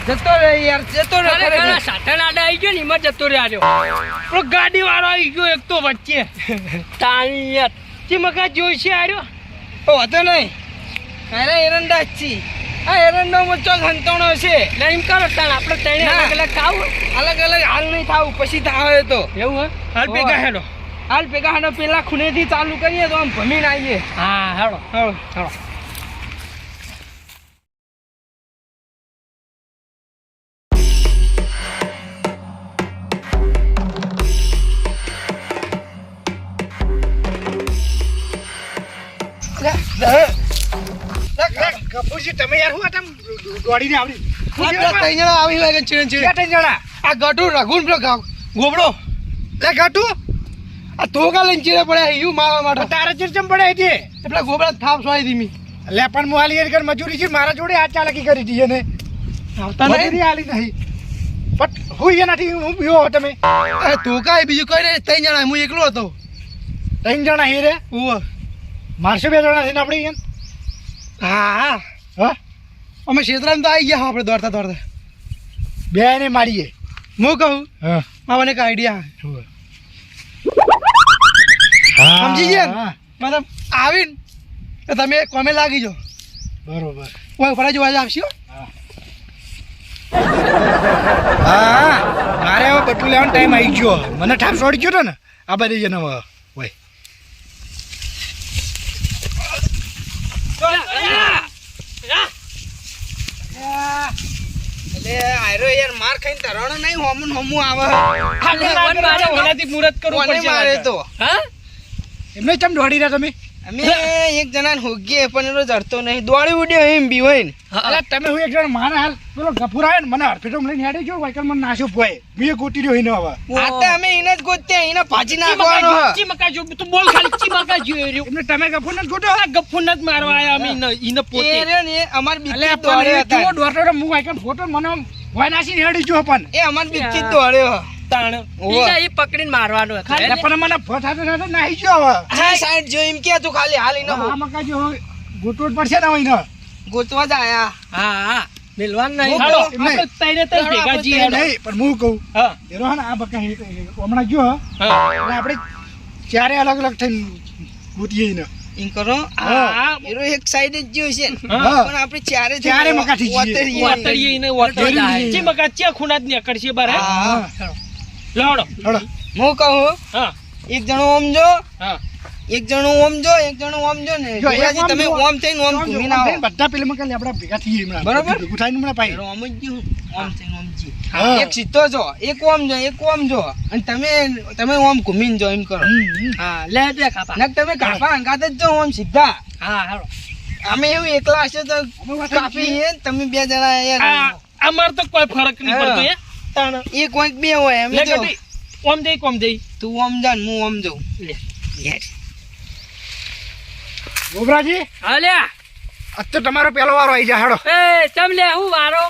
Speaker 4: જતો રે યાર જતો રે ખરેખર.
Speaker 2: સાધન આડે આવી ગયો ને એમાં જતો રહ્યો
Speaker 3: ગાડી વાળો આવી ગયો એક તો વચ્ચે
Speaker 2: તાણી યાર
Speaker 3: તે મકા જોઈશે આર્યો
Speaker 4: ઓ હતો નહીં અરે એરંડા જ છી આ એરંડો મચ્ચો સંતોણો છે
Speaker 2: એટલે એમ કરો તાણ આપણે ત્રણે
Speaker 4: ના.
Speaker 2: અલગ અલગ ખાવું
Speaker 4: અલગ અલગ હાલ નહીં થાવું પછી થાવે તો
Speaker 2: એવું હે
Speaker 3: હાલ ભેગા હેડો
Speaker 4: હાલ ભેગા હાડો પેલા ખૂણેથી ચાલુ કરીએ તો આમ ભમીને આવીએ
Speaker 2: હા હેડો
Speaker 4: હા
Speaker 2: હેડો
Speaker 1: કપૂરજી તમે યાર હું આમ દોડીને આવડી
Speaker 4: ત્રણ જણા આવી હોય કે ચીણ ચીણ
Speaker 1: ત્રણ જણા
Speaker 4: આ ગટુ રઘુન પેલો ગોબડો
Speaker 1: લે ગાટુ
Speaker 4: આ ધોકા લઈને ચીડે પડ્યા યુ મારવા માટે
Speaker 1: તારે ચીરચમ પડે હતી
Speaker 4: પેલા ગોબડા થાપ સોય ધીમી
Speaker 1: લે પણ હું હાલી એની ઘર મજૂરી છે મારા જોડે આ ચાલાકી કરી હતી એને
Speaker 4: આવતા
Speaker 1: મજૂરી હાલી નહીં પણ હું એનાથી હું પીવો તમે
Speaker 4: અરે ધોકા એ બીજું કઈ નહીં ત્રણ જણા હું એકલો હતો
Speaker 1: ત્રણ જણા હીરે
Speaker 4: ઓહ
Speaker 1: મારશો 2 જણા થઈને આપણે અહીંયા
Speaker 4: હા હા
Speaker 1: હા
Speaker 4: અમે ક્ષેત્રમાં તો આવી ગયા આપણે દોડતા દોડતા
Speaker 1: બે ને મારીએ
Speaker 4: હું કહું
Speaker 1: હા
Speaker 4: મને એક આઈડિયા
Speaker 1: હા
Speaker 4: સમજી ગયા ને?
Speaker 1: હા,
Speaker 4: મતલબ આવીને તો તમે કોમે લાગી જાઓ
Speaker 1: બરોબર
Speaker 4: કોઈ ફરા જોવા આવશો
Speaker 1: હા મારે હવે બટલું લેવાનો ટાઈમ આવી ગયો મને ઠાપ છોડી ગયો ને આ બધી જણ હોય
Speaker 4: એટલે આયરો યાર માર ખાઈને તરાણો નહીં હોમું હોમું આવે
Speaker 3: ઓલાથી મુરત કરવું
Speaker 4: કોને
Speaker 3: પડશે
Speaker 4: મારે તો
Speaker 2: હા
Speaker 1: એમને ચમ દોડી રહ્યા તમે
Speaker 4: અમે એક જણાને હોગીએ પણ એનો જડતો નહીં દોડી ઉડ્યો એમ બી હોય ને
Speaker 1: અલે તમે હું એક જણ મારા હાલ પેલો ગફુર આવે ને મને હરફેટો લઈને હેડે ગયો વાયકલ મને નાશ્યો પોય મેં ગોતી રહ્યો એને હવે
Speaker 4: આ તો અમે એને જ ગોત્યા એને ભાજી નાખવાનો હ.
Speaker 3: ચીમકા જો તું બોલ ખાલી ચીમકા જોઈ રહ્યો
Speaker 1: એમને તમે ગફુર ને ગોતો
Speaker 3: આ ગફ્ફુ ન જ મારવા આયા અમે ઈને પોતે
Speaker 4: એ રહ્યો ને એ અમાર
Speaker 1: અલે
Speaker 4: બીજી
Speaker 1: પણ
Speaker 4: દોડ્યો
Speaker 1: એ કેવો
Speaker 4: હતા
Speaker 1: દોડતો હતો, હું વાયકલ ફોટો મને વાય નાસી હેડી ગયો પણ
Speaker 4: એ અમાર બીજી દોડ્યો
Speaker 3: તાણ
Speaker 2: બીજા એ પકડીને મારવાનો હતો
Speaker 1: અલે પણ મને ફસાતો સાથે નાહી ગયો હવે
Speaker 4: હા સાઈડ જો એમ કે તું ખાલી હાલ એને
Speaker 1: આ મકા જો ગોતવો જ પડશે ને હવે એને.
Speaker 4: ગોતવા જ આયા
Speaker 2: હા હા મિલવાનું નહીં
Speaker 3: હાલો
Speaker 1: એમ નહીં.
Speaker 3: આપણે તઈને તઈ ભેગા જઈએ
Speaker 1: એ નહીં પણ હું કહું
Speaker 3: હા
Speaker 1: એનો હે ને આ બકા હમણાં ગયો
Speaker 3: હા
Speaker 1: એટલે આપણે ચારે અલગ અલગ થઈને ગોતીએ એને
Speaker 4: એમ કરો
Speaker 1: હા.
Speaker 4: આ એરો એક સાઈડ જ જ્યો છે
Speaker 3: હા.
Speaker 4: પણ આપણે ચારે
Speaker 1: ચારે મકાથી જઈએ.
Speaker 3: વાતરીએ ઈને વાતરીએ ચીમકા ચિયા ખૂણા જ નીકળશે બાર હે
Speaker 4: હા
Speaker 3: લાવડો
Speaker 1: હળો.
Speaker 4: હું કહું
Speaker 3: હા
Speaker 4: એક જણો ઓમ જો
Speaker 3: હા
Speaker 4: એક જણો ઓમ જો એક જણો ઓમ જો ને
Speaker 1: જો, એક
Speaker 4: ગોરાજી
Speaker 1: ઓમ
Speaker 4: તમે
Speaker 1: જો.
Speaker 4: ઓમ થઈને ઓમ ઘૂમીને આવો
Speaker 1: બધા પેલા મકા આપણે ભેગા થઈએ હમણાં.
Speaker 4: બરાબર.
Speaker 1: ભેગું થઈને હમણાં પાઈ.
Speaker 4: એરો ઓમ જ ગયું ઓમ થઈને ઓમ જી
Speaker 1: હા.
Speaker 4: એક સીધો જો એક ઓમ જો એક ઓમ જો અને તમે ઓમ ઘૂમીને જો એમ કરો
Speaker 2: હા લે દે કાપા
Speaker 4: નક તમે કાપા અંગાત જ જો ઓમ સીધા
Speaker 2: હા હેડો
Speaker 4: અમે એવું એકલા હશે તો કાપી હે તમે બે જણા
Speaker 3: આ
Speaker 4: યાર
Speaker 3: અમાર તો કોઈ ફરક નહીં
Speaker 4: હા.
Speaker 3: પડતો હે તાણ
Speaker 4: એક વાંક બે હોય એમ
Speaker 3: લે
Speaker 4: જો
Speaker 3: ગટી ઓમ જઈ કોમ જઈ
Speaker 4: તું ઓમ જા ને હું ઓમ જાઉં
Speaker 2: લે
Speaker 1: ગોબરાજી
Speaker 2: હા લે
Speaker 1: આજ તો તમારો પહેલો વારો આવી જાય હેડો
Speaker 2: એ ચમ લે હું વારો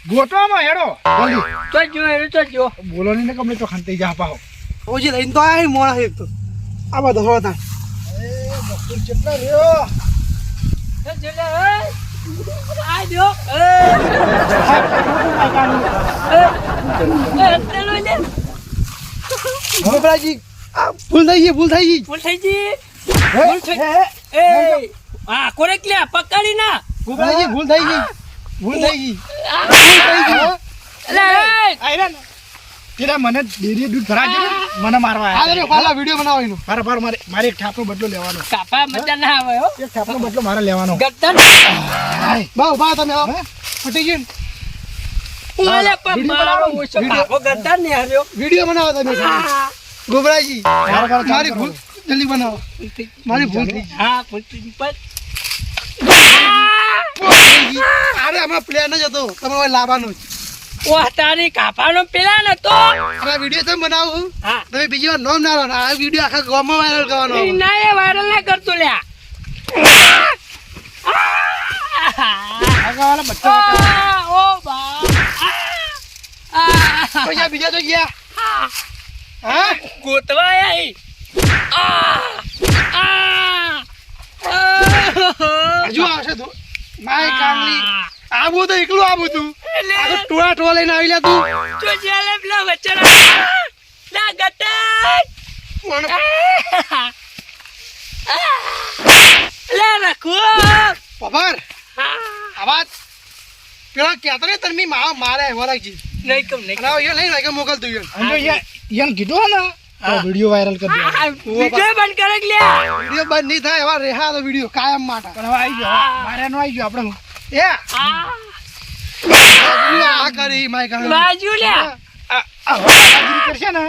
Speaker 1: ગોતવામાં હેડો જલ્દી.
Speaker 2: તો જો એનું તો જો
Speaker 1: બોલો નહીં ને કમને તો ખાંતી જા પાહો
Speaker 4: ઓજી લઈને તો આય મોળા એક તો આ બધો હોતા
Speaker 1: બકુર કેટલા રહ્યો
Speaker 2: આ જો
Speaker 4: ગોબરાજી ભૂલ થઈ ગઈ ભૂલ થઈ ગઈ
Speaker 2: ભૂલ થઈ ગઈ
Speaker 1: હે?
Speaker 2: એ હા કોરેક લે પકડી ના
Speaker 4: ગોબરાજી ભૂલ થઈ ગઈ
Speaker 1: ભૂલ થઈ ગઈ
Speaker 2: અલે એ!
Speaker 1: આયરા ને તેરા મને ડેરી દૂધ ભરાજે ને મને મારવા આયા વિડિયો બનાવો એનો મારે એક થાપનો બદલો લેવાનો
Speaker 2: કાપા મજા ના આવે હો
Speaker 1: એક થાપનો બદલો મારે લેવાનો
Speaker 2: ગદ્દન
Speaker 1: બા ઉભા તમે આવો ફટી ગયું
Speaker 2: ઓલે પણ મારો ઓછો કાપો ગદ્દન ને હાર્યો
Speaker 1: વિડિયો બનાવો તમે ગોબરાજી મારી ભૂલ જલ્દી બનાવો મારી ભૂલ થઈ
Speaker 2: હા પૂછી પર
Speaker 1: અરે આમાં પ્લેન જ હતો તમારે લાવવાનો
Speaker 2: ઓહ તારી કાપાનો પેલા નતો
Speaker 1: આ વિડિયો તમે બનાવો
Speaker 2: હા
Speaker 1: તમે બીજી વાર નામ ના લો આ વિડિયો આખા ગામમાં વાયરલ કરવાનો
Speaker 2: એ ના એ વાયરલ ના કરતો લ્યા
Speaker 1: આગળ બચ્ચા
Speaker 2: ઓ બા
Speaker 1: પૈસા બીજા તો ગયા હા
Speaker 2: ગોતવા આયા
Speaker 1: હજુ આવશે તું માય કાંગલી આવું તો એકલું આવું તું આ ટોળા ટોળા લઈને આવી લે તું
Speaker 2: તો ચાલે પેલા વચરા ના ગટક લે રાખો
Speaker 1: પબર આવાજ પેલા કહેતો ને તને મારે વરાગજી
Speaker 2: નહીં કમ નહીં
Speaker 1: અને યો લઈ લાગે મોકલ તું યન કીધું ને તો વિડિયો વાયરલ કરી દે
Speaker 2: વિડિયો બંધ કરે લે
Speaker 1: વિડિયો બંધ નહીં થાય એવા રેહા તો વિડિયો કાયમ માટે પણ હવે આવી ગયો મારે નો આવી ગયો આપણે એ આ કરી માય કાંગલી
Speaker 2: બાજુ લે
Speaker 1: આ કરશે ને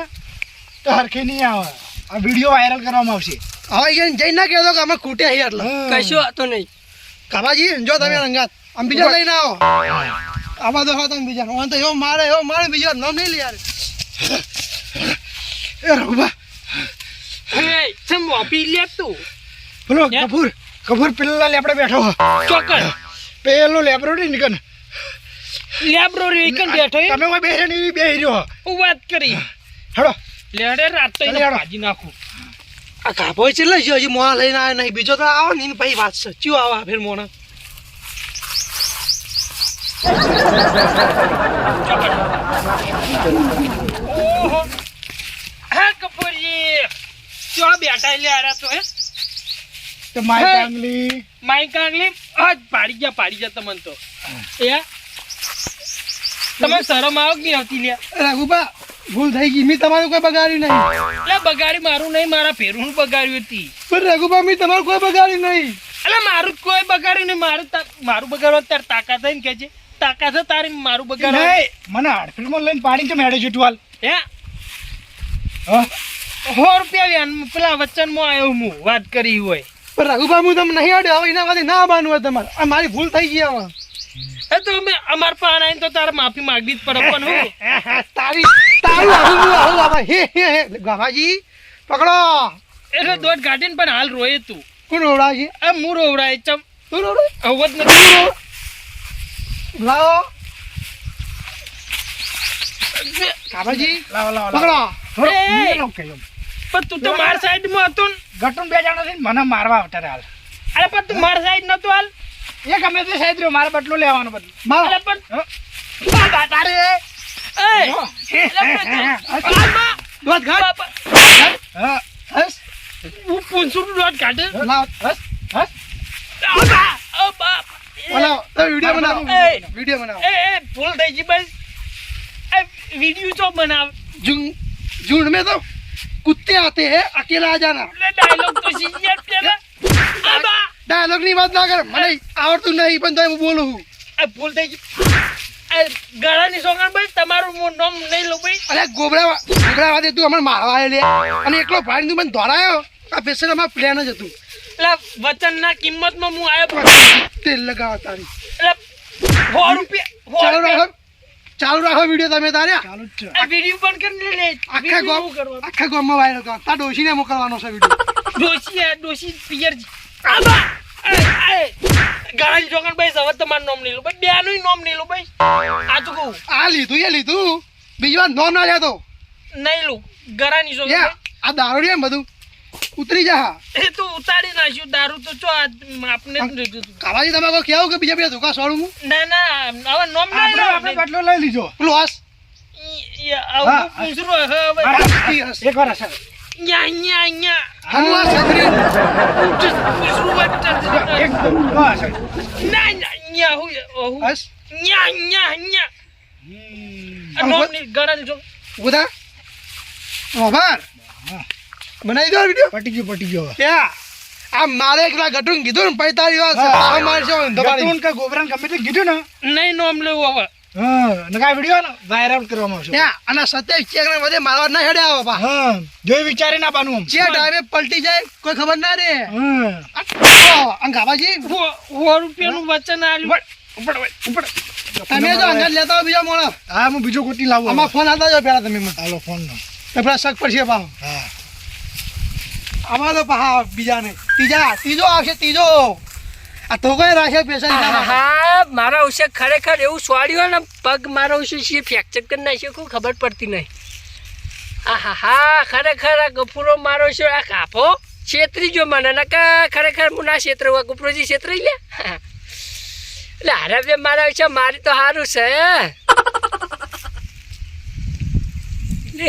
Speaker 1: તો હરખે નહીં આવે આ વિડિયો વાયરલ કરવામાં આવશે હવે યન જઈ ના કહેતો કે અમે ખૂટ્યા હી એટલે
Speaker 2: કશો હતો નહીં
Speaker 1: કાબાજી જો તમે રંગાત આમ બીજા લઈને આવો આવા દો તમે બીજા ઓન તો એવો મારે બીજો નામ નહીં લે યાર એ રઘુબા
Speaker 2: એ સમ વાપી લે તું
Speaker 1: બોલો કપૂર પેલા લેપડે બેઠો
Speaker 2: ચોકર
Speaker 1: પેલો લેપડો નહીં નીકળ
Speaker 2: લેબ્રો રે કન બેઠો
Speaker 1: તમે કોઈ બેહે નહીં બેહી રહ્યો
Speaker 2: હું વાત કરી
Speaker 1: હેડો
Speaker 2: લેડે રાત તો
Speaker 1: લેડો.
Speaker 2: ભાજી નાખું
Speaker 3: આ કાપો છે લઈ હજી મોણા લઈને આવ્યો નહીં બીજો તો આવો ને ભાઈ વાત છે ચિયો આવા ફેર મોણા
Speaker 2: ઓહો હા કપૂરજી ચો બેઠા લે આરા તો હે
Speaker 1: તો માય
Speaker 2: હે.
Speaker 1: કાંગલી
Speaker 2: માઈ કાંગલી આજ પાડી જા તમને તો એ તમે શરમ આવો કે નહીં આવતી લે
Speaker 1: રઘુબા ભૂલ થઈ ગઈ મેં તમારું કોઈ બગાડ્યું નહીં
Speaker 2: એટલે બગાડી મારું નહીં મારા ફેરું બગાડ્યું હતી
Speaker 1: પણ રઘુબા મેં તમારું કોઈ બગાડ્યું નહીં
Speaker 2: એટલે મારું જ કોઈ બગાડ્યું નહીં મારું બગાડવા તાર તાકાત હોય ને કે છે તાકાત છે તારી મારું બગાડવા
Speaker 1: નહીં મને હાડફીટમાં લઈને પાડી તો મેળે જુટવાલ
Speaker 2: હે
Speaker 1: હા
Speaker 2: 100 રૂપિયા વ્યાન પેલા વચનમાં આવ્યો હું વાત કરી હોય
Speaker 1: પણ રઘુબા હું તમને નહીં આડ્યો હવે એના વાદે ના બાનું હોય તમારે આ મારી ભૂલ થઈ ગઈ હવે
Speaker 2: એ તો અમે અમાર પાન આવીને તો તારે માફી માંગવી જ પડે પણ હું
Speaker 1: તારું આવું બાબા હે ગાભાજી પકડો
Speaker 2: એટલે દોઢ ગાડીને પણ હાલ રોય તું
Speaker 1: કોણ ઓળા છે
Speaker 2: આ હું રોવડાય ચમ
Speaker 1: તું ઓળા
Speaker 2: અવત નથી
Speaker 1: લાવો ગાભાજી પકડો
Speaker 2: પણ તું તો માર સાઈડ માં હતો ને
Speaker 1: ગટું બે જણા થઈને મને મારવા આવતા હાલ
Speaker 2: અરે પણ તું માર સાઈડ નતો હાલ
Speaker 1: એ ગમે તે સાઈડ રહ્યો મારે બદલો લેવાનો બધું
Speaker 2: અરે પણ બાબા તારે એ
Speaker 1: દોત ઘાટ હા હસ
Speaker 2: હું પૂંછું દોઢ કાઢે
Speaker 1: લાવ હસ હસ બનાવો તો વિડિયો બનાવો
Speaker 2: એ.
Speaker 1: વિડિયો બનાવો
Speaker 2: એ ભૂલ થઈ ગઈ બસ એ વિડિયો તો બનાવ
Speaker 1: झुंड में तो कुत्ते आते हैं अकेला आ जाना
Speaker 2: એટલે ડાયલોગ તો સીધી જ પેલા આબા
Speaker 1: डायलॉग ની વાત ના કર મને આવડતું નહીં પણ તો હું બોલું છું
Speaker 2: એ ભૂલ થઈ ગઈ એ ગળાની સોગન ભાઈ તમારું નામ નહીં લો ભાઈ
Speaker 1: અરે ગોબરા વાદે તું અમને મારવા આયો અને એકલો ભાઈ તું મને દોડાયો આ પેશન્ટ અમાર પ્લાન જ હતું
Speaker 2: એટલે વચનના કિંમતમાં હું આવ્યો
Speaker 1: તેલ લગાવ તારી
Speaker 2: એટલે 100 રૂપિયા
Speaker 1: ચાલુ રાખો વિડિયો તમે તારે ચાલુ જ છે
Speaker 2: આ વિડિયો પણ કરી લે
Speaker 1: આખા ગામમાં વાયરલ કર તા ડોશીને મોકલવાનો છે વિડિયો
Speaker 2: ડોશી પિયરજી આબા એ ગળાની સોગન ભાઈ હવે તમારું નામ નહીં લો ભાઈ બેનું નામ નહીં લો ભાઈ આ તો કહું
Speaker 1: આ લીધું બીજી વાર નોમ ના લેતો
Speaker 2: નહીં લો ગળાની સોગન
Speaker 1: યા આ દારૂ રે બધું ઉતરી જા
Speaker 2: એ તો ઉતારી નાખ્યું દારૂ તો ચો આપને જ લીધું હતું.
Speaker 1: કાવાજી તમે કોઈ કેવું કે બીજા બીજા ધોકા છોડું હું
Speaker 2: ના ના હવે નોમ નહીં લો આપણે
Speaker 1: બટલો લઈ લીજો પેલો હસ
Speaker 2: આવું પૂછરું હવે
Speaker 1: એક વાર હસ
Speaker 2: nya
Speaker 1: હમ આ છત્રી
Speaker 2: પૂછરું વાત
Speaker 1: એકદમ બસ
Speaker 2: ના nya હું
Speaker 1: હસ
Speaker 3: ન્યા ન્યા ન્યા આ નોમની ગળાની જો
Speaker 5: ઉધા આભાર બનાવી દો વિડિયો
Speaker 1: પટી ગયો
Speaker 5: ત્યાં આ મારે એકલા ગટું કીધું ને પૈતાળી વાત છે આ મારશો દબાડી
Speaker 1: ગટુન કે ગોબરાન ગમે તે કીધું ને
Speaker 3: નહીં નોમ લેવું હવે
Speaker 1: હા નકા વિડિયો ને વાયરલ કરવામાં આવશે
Speaker 5: ત્યાં અને 27 ચેક ને વધે મારવા ના હેડે આવો બા
Speaker 1: હા જોઈ વિચારી ના બાનું
Speaker 5: જે ડાયરેક્ટ પલટી જાય કોઈ ખબર ના રે
Speaker 1: હા
Speaker 5: અંગાબાજી
Speaker 3: 100 રૂપિયાનું વચન આલ્યું
Speaker 1: ઉપર
Speaker 5: તમે જો અંગાત લેતા હો બીજો મોણો
Speaker 1: હા હું બીજો કોટી લાવું
Speaker 5: આમાં ફોન આવતા જો પેલા તમે મને
Speaker 1: હાલો ફોન નો
Speaker 5: તો પેલા શક પડશે પાહો
Speaker 1: હા
Speaker 5: આમાં તો પહા બીજા ને ત્રીજો આવશે ત્રીજો આ તો કઈ રાખે પૈસા
Speaker 2: હા મારા ઉશે ખરેખર એવું સ્વાડ્યું ને પગ મારા ઉશે છે ફ્રેક્ચર કરી નાખ્યો કોઈ ખબર પડતી નહીં હા ખરેખર આ ગફુરો મારો છે આ કાપો છેતરી જો મને નકા ખરેખર હું ના છેતરવા ગફુરોજી છેતરી લે એટલે હારે બે મારા વિશે મારી તો સારું છે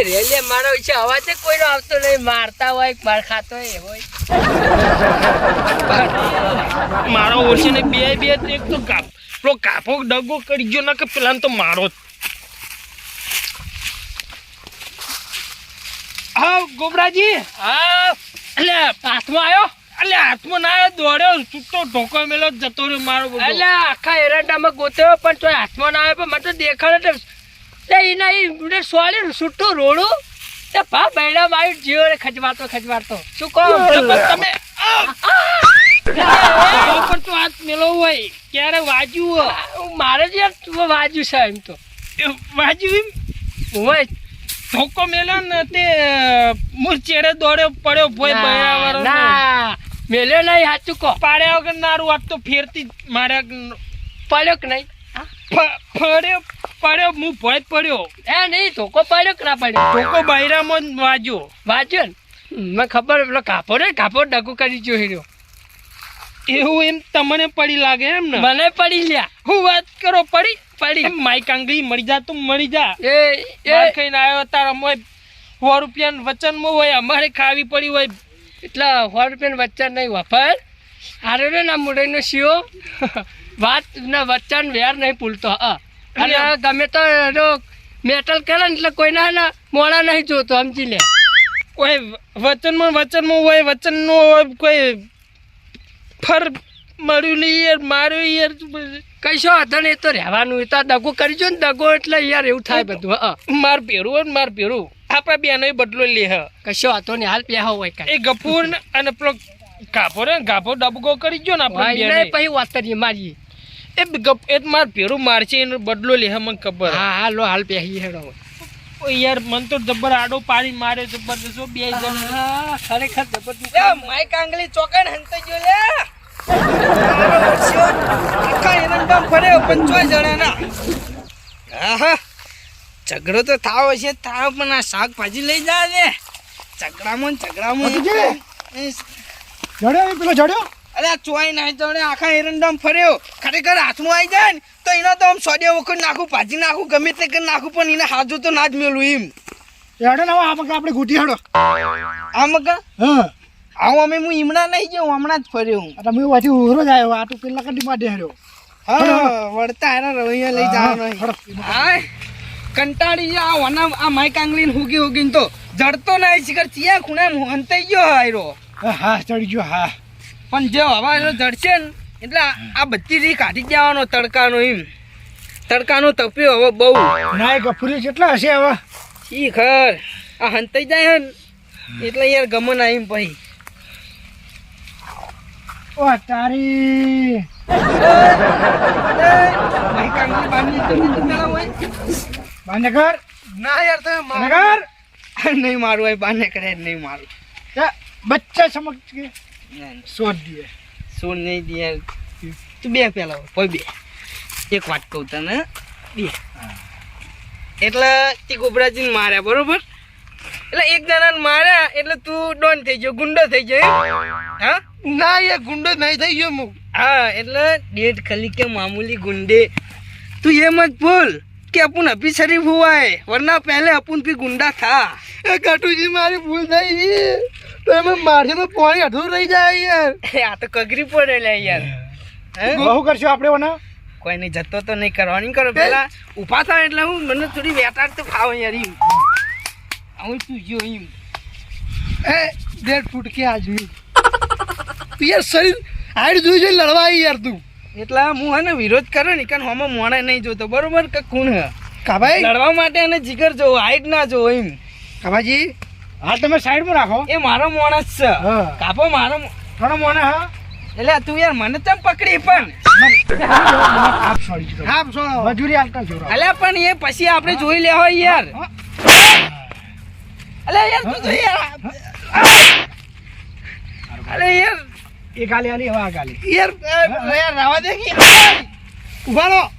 Speaker 2: રે મારા વિશે અવાજ કોઈનો આવતો નહીં મારતા હોય માર ખાતો હોય
Speaker 3: મારો ઓછી ને બે એક તો પેલો કાપો ડગો કરી ગયો ના કે પેલા તો મારો જ. હા ગોબરાજી
Speaker 2: હા
Speaker 3: એટલે
Speaker 2: હાથમાં આવ્યો
Speaker 3: એટલે હાથમાં ના આવ્યો દોડ્યો છૂટો ઢોકો મેલો જતો રહ્યો મારો બધો.
Speaker 2: એટલે આખા એરંડામાં ગોત્યો પણ તો હાથમાં ના આવે પણ મને તો દેખાડે એના એ સોળે છૂટો રોડું તે ભા બૈડામાં આવ્યું જીવો ખજવાતો શું કહો
Speaker 3: તમે પણ તો હાથ મેલો હોય ક્યારે વાજ્યું હોય?
Speaker 2: મારે જ યાર તું વાજ્યું છે એમ તો
Speaker 3: વાજ્યું એમ
Speaker 2: હોય
Speaker 3: ઢોકો મેલો ને તે મૂળ ચેડે દોડ્યો પડ્યો ભોય બૈરાવાળો
Speaker 2: ના મેલ્યો નહીં સાચું કહો
Speaker 3: પાડ્યા વગર નારું વાત તો ફેરતી માર્યા
Speaker 2: પડ્યો કે નહીં
Speaker 3: પડ્યો હું ભોય જ પડ્યો
Speaker 2: એ નહીં ધોકો પડ્યો કે ના પડ્યો
Speaker 3: ઢોકો બૈરામાં જ વાજ્યો.
Speaker 2: વાંચ્યો ને મને ખબર પેલો કાપો ડગું કરી ગયો હીરો
Speaker 3: એવું એમ તમને પડી લાગે એમ ને?
Speaker 2: મને પડી લ્યા
Speaker 3: હું વાત કરો
Speaker 2: પડી
Speaker 3: એમ માઈક આંગળી મરી જા તું મરી જા.
Speaker 2: એ
Speaker 3: માર ખાઈને આવ્યો તારા મોય 100 રૂપિયાનું વચનમાં હોય અમારે ખાવી પડી હોય
Speaker 2: એટલે 100 રૂપિયાનું વચ્ચન નહીં વાપર હારે રે ના મુડેનો શિયો વાત ના વચ્ચન વેર નહીં પૂલતો અને ગમે તો મેટલ કરે ને એટલે કોઈના મોડા નહીં જોતો સમજી લે
Speaker 3: કોઈ વચનમાં હોય વચનનો હોય કોઈ ફર મળ્યું નહીં યાર માર્યું યાર
Speaker 2: કશો હતો ને એ તો રહેવાનું એ તો દગો કરી જો ને દગો એટલે યાર એવું થાય બધું
Speaker 3: માર પહેરું હોય ને માર પહેરું આપણા બેનો બદલો લે હ
Speaker 2: કશો હતો ને હાલ પહેવા હોય
Speaker 3: એ ગફૂર ને અને પેલો ગાભો ડબગો કરી ગયો ને આપણે
Speaker 2: કાંઈ
Speaker 3: બેને
Speaker 2: પછી વાતરીએ મારીએ
Speaker 3: એ માર પહેરું મારશે એનો બદલો લે મને ખબર.
Speaker 2: હા લો હાલ પહેરી હેડો
Speaker 3: ઓ યાર મન તો જબર આડો પાડી મારે જબરદસ્ત બે જણ
Speaker 2: ખરેખર જબરદસ્ત
Speaker 4: માઈક આંગળી ચોકડ હંતાઈ ગયો લે આખા એરંડામ ફર્યો 50 જણાના. આહા ઝઘડો તો થાવ હશે થાવ પણ આ શાકભાજી લઈ જા લે ઝઘડામાં
Speaker 1: જડ્યો પેલો જડ્યો
Speaker 4: અરે આ ચોઈ ના જણે આખા એરંડામ ફર્યો ખરેખર હાથમાં આવી જાય ને તો એના તો આમ સોડિયા વખત નાખું ભાજી નાખું ગમે તે કરી નાખું પણ એને હાજુ તો ના જ મેલું એમ
Speaker 1: હેડો ને આપણે ગુટી હેડો
Speaker 4: આમ કા
Speaker 1: હા
Speaker 4: આવું અમે હું ઈમડા નહીં ગયો હમણાં જ ફર્યો હું
Speaker 1: એટલે હું પાછી ઉભરો જ આવ્યો આ તો પેલા કડી માટે હેડ્યો
Speaker 4: હા વળતા એના રવૈયા લઈ જવાનો હા કંટાળી આ વના આ માઈક આંગળીને હુગીને તો જડતો નહીં શિખર ચિયા ખૂણે હંતાઈ ગયો હાયરો
Speaker 1: હા ચડી ગયો હા
Speaker 4: પણ જો હવા જડશે ને એટલે આ બધી રી કાઢી જવાનો તડકાનો એમ તડકાનો તપ્યો હવે બહુ
Speaker 1: ના ગફુરી કેટલા હશે હવે
Speaker 4: શીખર આ હંતાઈ જાય ને એટલે યાર ગમન આવીમ પછી
Speaker 1: ઓ તારી
Speaker 4: માઈક આંગળી બાંધી તો પેલા હોય
Speaker 1: બાંધકર
Speaker 4: ના યાર તમે
Speaker 1: બાંધકર
Speaker 4: નહીં મારું હોય બાને કરે નહીં મારું
Speaker 1: બચ્ચા સમક્ષ કે સોટ દિયે
Speaker 4: સોન નહીં દે તું બે પેલા હોય બે એક વાત કહું તને બે એટલે તે ગોબરાજીને માર્યા બરોબર એટલે એક જણાને માર્યા એટલે તું ડોન થઈ ગયો ગુંડો થઈ ગયો હા
Speaker 5: ના એ ગુંડો નહીં થઈ ગયો હું
Speaker 4: હા એટલે ડેટ ખાલી કે મામૂલી ગુંડે તું ये मत बोल कि अपन अभी शरीफ हुआ है वरना पहले अपन भी गुंडा था
Speaker 5: એ કાટુજી મારી ભૂલ થઈ તો એમાં મારશે તો પાણી અધૂર રહી જાય યાર
Speaker 4: આ તો કગરી પડેલા યાર
Speaker 1: બહુ કરશો આપણે ઓના
Speaker 4: કોઈ નહીં જતો તો નહીં કરવાની કરો પેલા ઊભા થાય એટલે હું મને થોડી વેટાડ તો ખાવ યાર એમ હું તું જો એમ
Speaker 5: એ 1.5 ફૂટ કે આદમી તું યાર શરીર હાઈટ જોઈ જોઈ લડવા આવી યાર તું
Speaker 4: એટલે હું હે ને વિરોધ કર્યો ને કારણ હોમાં મોણા નહીં જોતો બરોબર કે કોણ હે
Speaker 5: કાભાઈ
Speaker 4: લડવા માટે એને જીગર જોવો હાઈટ ના જોવો એમ
Speaker 5: કાભાજી
Speaker 1: હા તમે સાઈડમાં રાખો
Speaker 4: એ મારો માણસ છે
Speaker 1: હા.
Speaker 4: કાપો મારો
Speaker 1: થોડો મોને હા
Speaker 4: એટલે તું યાર મને ચમ પકડી પણ
Speaker 1: આપ સોરી છો
Speaker 5: હા સોળો
Speaker 1: મજૂરી આલતા જોરો
Speaker 4: અલ્યા પણ એ પછી આપણે જોઈ લેવો યાર અલ્યા યાર તું તો યાર અરે યાર
Speaker 1: એ ગાલી આલી હવે આ ગાલી
Speaker 5: યાર યાર રાવા દે કે ઉભા રહો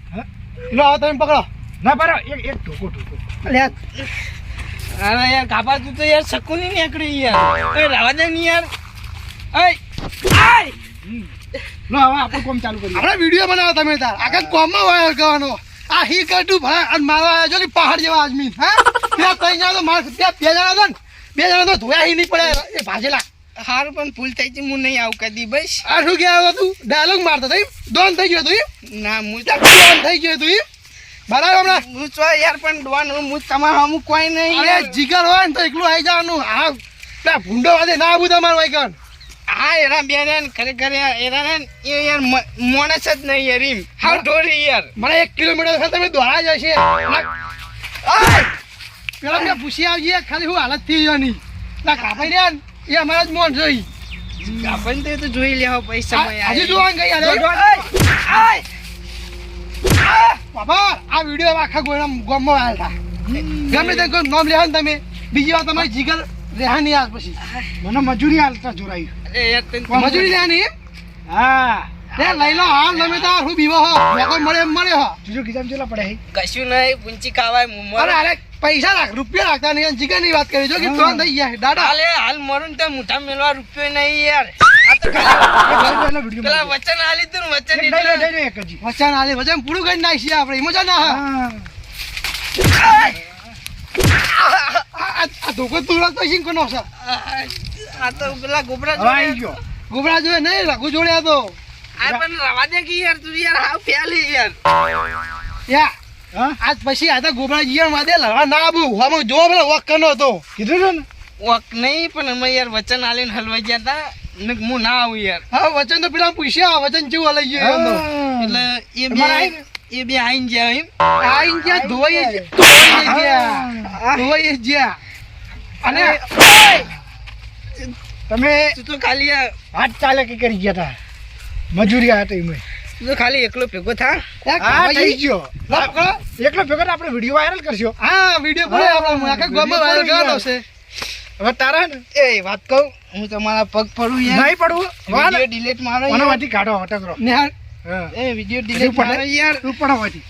Speaker 5: લો આવો તમે પકડો
Speaker 1: ના બરો એક ઠોકો ઠોકો
Speaker 5: અલ્યા
Speaker 4: અરે યાર કાપા તું તો યાર શકુની નીકળી યાર એ રાવા દે ની યાર આય આય
Speaker 1: લો હવે આપણે કોમ ચાલુ કરીએ
Speaker 5: આપણે વિડીયો બનાવો તમે તાર આખા કોમમાં વાયર કરવાનો આ હી કટુ ભા અને મારવા આવ્યો છો ને પહાડ જેવા આદમી હા ત્યાં તઈ જાવ તો માર ત્યાં બે જણા હતા ને બે જણા તો ધોયા હી નહીં પડે એ ભાજેલા
Speaker 4: હારું પણ ભૂલ થઈ છે હું નહીં આવું કદી બસ
Speaker 5: આ શું કહેવા તું ડાયલોગ મારતો થઈ દોન થઈ ગયો તું
Speaker 4: ના હું
Speaker 5: દોન થઈ ગયો તું બરાબર હમણાં
Speaker 4: હું છો યાર પણ ડોન હું તમારા હમું કોઈ નહીં
Speaker 5: અરે
Speaker 4: યાર
Speaker 5: જીગર હોય ને તો એકલું આવી જવાનું હા પેલા ભૂંડો વાદે ના આવું તમારું વાઈકન
Speaker 4: હા એના બે ને ખરેખર યાર એના ને એ યાર મોણસ જ નહીં યાર એમ હાવ ઢોરી યાર
Speaker 5: મને 1 કિલોમીટર છે તમે દોડા જશે પેલા મેં પૂછી આવજે ખાલી હું હાલત થઈ જવાની ના કાપાઈ રહ્યા ને એ અમારા જ મોન જોઈ
Speaker 4: આપણને તો જોઈ લેવો પૈસા
Speaker 5: હજી જોવા ગઈ હાલે બાબા આ વિડીયો આખા ગોમમાં આવ્યા હતા ગમે તે કોઈ નામ લેવા ને તમે બીજી વાર તમારી જીગર રેહા નહીં આજ પછી
Speaker 1: મને મજૂરી આલતા જોરાયું
Speaker 4: અરે યાર તને
Speaker 5: મજૂરી લેવાની
Speaker 1: હા
Speaker 5: એ લઈ લો હાલ તમે તાર હું બીવો હો મોકો મળે એમ મળે હો
Speaker 1: જોજો કિજામ ચેલા પડે હે
Speaker 4: કશું નહીં પૂંચી ખાવાય મુમર
Speaker 5: અરે અરે પૈસા રાખ રૂપિયા રાખતા નહીં જીગર ની વાત કરી જો કે ત્રણ થઈ ગયા દાડા
Speaker 4: હાલે હાલ મરું તો મુઠા મેલવા રૂપિયો નહીં યાર આ તો ખાલી પેલા વચન આલી તું વચન એટલે
Speaker 1: એક હજી
Speaker 5: વચન આલે વચન પૂરું કરી નાખીએ આપણે એમાં જા ના
Speaker 1: હા
Speaker 5: આ ધોકો તુડા તો શીન કોનો છે
Speaker 4: આ તો પેલા ગોબરા
Speaker 1: હવે આવી ગયો
Speaker 5: ગોબરા જોડે નહીં રઘુ જોડે હતો
Speaker 4: આ પણ રવા દે કે યાર તું યાર હાવ ફેલી યાર
Speaker 5: યા
Speaker 1: હા
Speaker 5: આજ પછી આ તો ગોબરા જીવન વાદે લડવા ના આવું આમાં જો પેલા વક કરનો હતો
Speaker 1: કીધું છે ને
Speaker 4: વક નહીં પણ અમે યાર વચન આલીને હલવાઈ ગયા તા ને હું ના આવું યાર
Speaker 5: હા વચન તો પેલા પૂછ્યા વચન જેવું લઈ ગયો એમ તો.
Speaker 4: એટલે એ
Speaker 1: તમારે
Speaker 4: બે
Speaker 1: આઈને?
Speaker 4: એ બે આઈને ગયા એમ
Speaker 5: આઈને જ્યાં ધોવાઈ જ્યાં ધોવાઈ જ્યાં અને
Speaker 1: તમે
Speaker 4: તું તો ખાલી
Speaker 1: હાથ ચાલે કે કરી ગયા તા મજૂરી આ ટાઈમે
Speaker 4: તું તો ખાલી એકલો ભેગો થા
Speaker 1: હા થઈ ગયો
Speaker 5: લો પકડો.
Speaker 1: એકલો ભેગો તો આપણે વિડીયો વાયરલ કરશો
Speaker 5: હા વિડીયો બોલે આપણે આખા ગામમાં વાયરલ કરવાનો છે
Speaker 1: હવે તારા ને
Speaker 4: એ વાત કહું હું તમારા પગ પડું યાર
Speaker 1: નહીં પડવું વાને
Speaker 4: વિડિયો ડિલીટ મારો
Speaker 1: મને
Speaker 4: યાર.
Speaker 1: વાટી કાઢો ટકરો
Speaker 5: નિહાળ
Speaker 1: હા
Speaker 4: એ વિડિયો
Speaker 1: તું
Speaker 4: ડિલીટ
Speaker 1: પડે
Speaker 4: મારો યાર
Speaker 1: તું પણ વાટી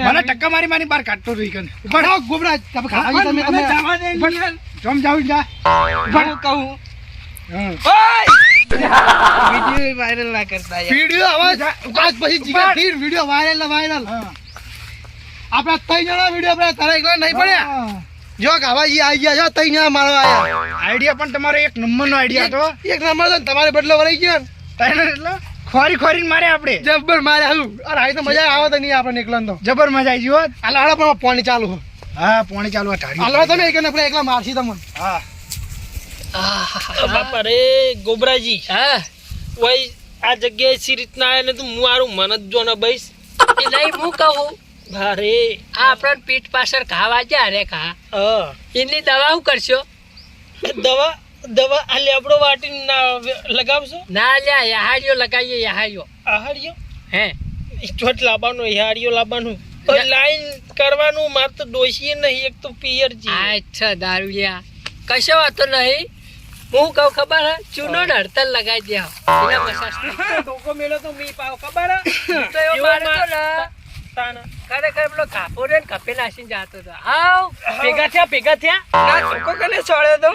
Speaker 1: મને ટક્કા મારી મારી બહાર કાઢતો રહી કન
Speaker 5: પણ આ ગોબરા તમે ખાવા તમે તમે
Speaker 4: જવા દે
Speaker 1: પણ
Speaker 4: યાર.
Speaker 1: જમ જાવ જા
Speaker 4: હું કહું
Speaker 1: હા
Speaker 4: વિડિયો વાયરલ ના કરતા યાર
Speaker 5: વિડીયો હવે આજ પછી જીગર થી વિડીયો વાયરલ વાયરલ
Speaker 1: હા
Speaker 5: આપણા ત્રણ જણા વિડીયો આપણે તારા એકલા નહીં પડ્યા
Speaker 1: હા.
Speaker 5: જો ગાવાજી આવી ગયા જો ત્રણ જણા મારવા આયા
Speaker 1: આઈડિયા પણ તમારો એક નંબરનો આઈડિયા હતો
Speaker 5: એક નંબર તો તમારે બદલો વળી ગયો ને
Speaker 1: તારે એટલે ખોરી ખોરીને મારે આપણે
Speaker 5: જબ્બર મારે હાલું અરે આ તો મજા આવે તો નહીં આપણે એકલા તો
Speaker 1: જબર મજા આવી ગયો
Speaker 5: હાલ હાલો પણ પાણી ચાલુ હો
Speaker 1: હા પોણી ચાલુ આ ઢાળી
Speaker 5: હાલો તમે એકને આપણે એકલા મારશી તમને
Speaker 1: હા
Speaker 3: બાપા રે ગોબરાજી
Speaker 2: હા
Speaker 3: વઈ આ જગ્યાએ સી રીતના આયા ને તું મારું મન જ જો ને બઈસ
Speaker 2: એ નહીં હું કહું
Speaker 3: ભારે
Speaker 2: આ આપણને પીઠ પાછળ ઘા વાગ્યા રે ઘા
Speaker 3: હા
Speaker 2: એની દવા શું કરશો
Speaker 3: દવા દવા આ લેબડો વાટીને લગાવશો
Speaker 2: ના લ્યા યહાડીઓ લગાવીએ યહાડીઓ
Speaker 3: આહાર્યો
Speaker 2: હે
Speaker 3: ચોટ લાવવાનું હારિયો લાવવાનું કોઈ લાઈન કરવાનું માર તો ડોસીએ નહીં એક તો પિયરજી
Speaker 2: અચ્છા દારૂડિયા કશો વાતો નહીં હું કહું ખબર હે ચૂનો ને હડતલ લગાવી દે એના મસાજ
Speaker 3: ટોકો મેલો તો મી પાવ ખબર
Speaker 2: તો એવો મારતો ને ખરેખર પેલો કાપો રે ને કપી નાસીને જાતો હતો આવ
Speaker 3: ભેગા થયા
Speaker 4: ના છોકો કને છોડ્યો તો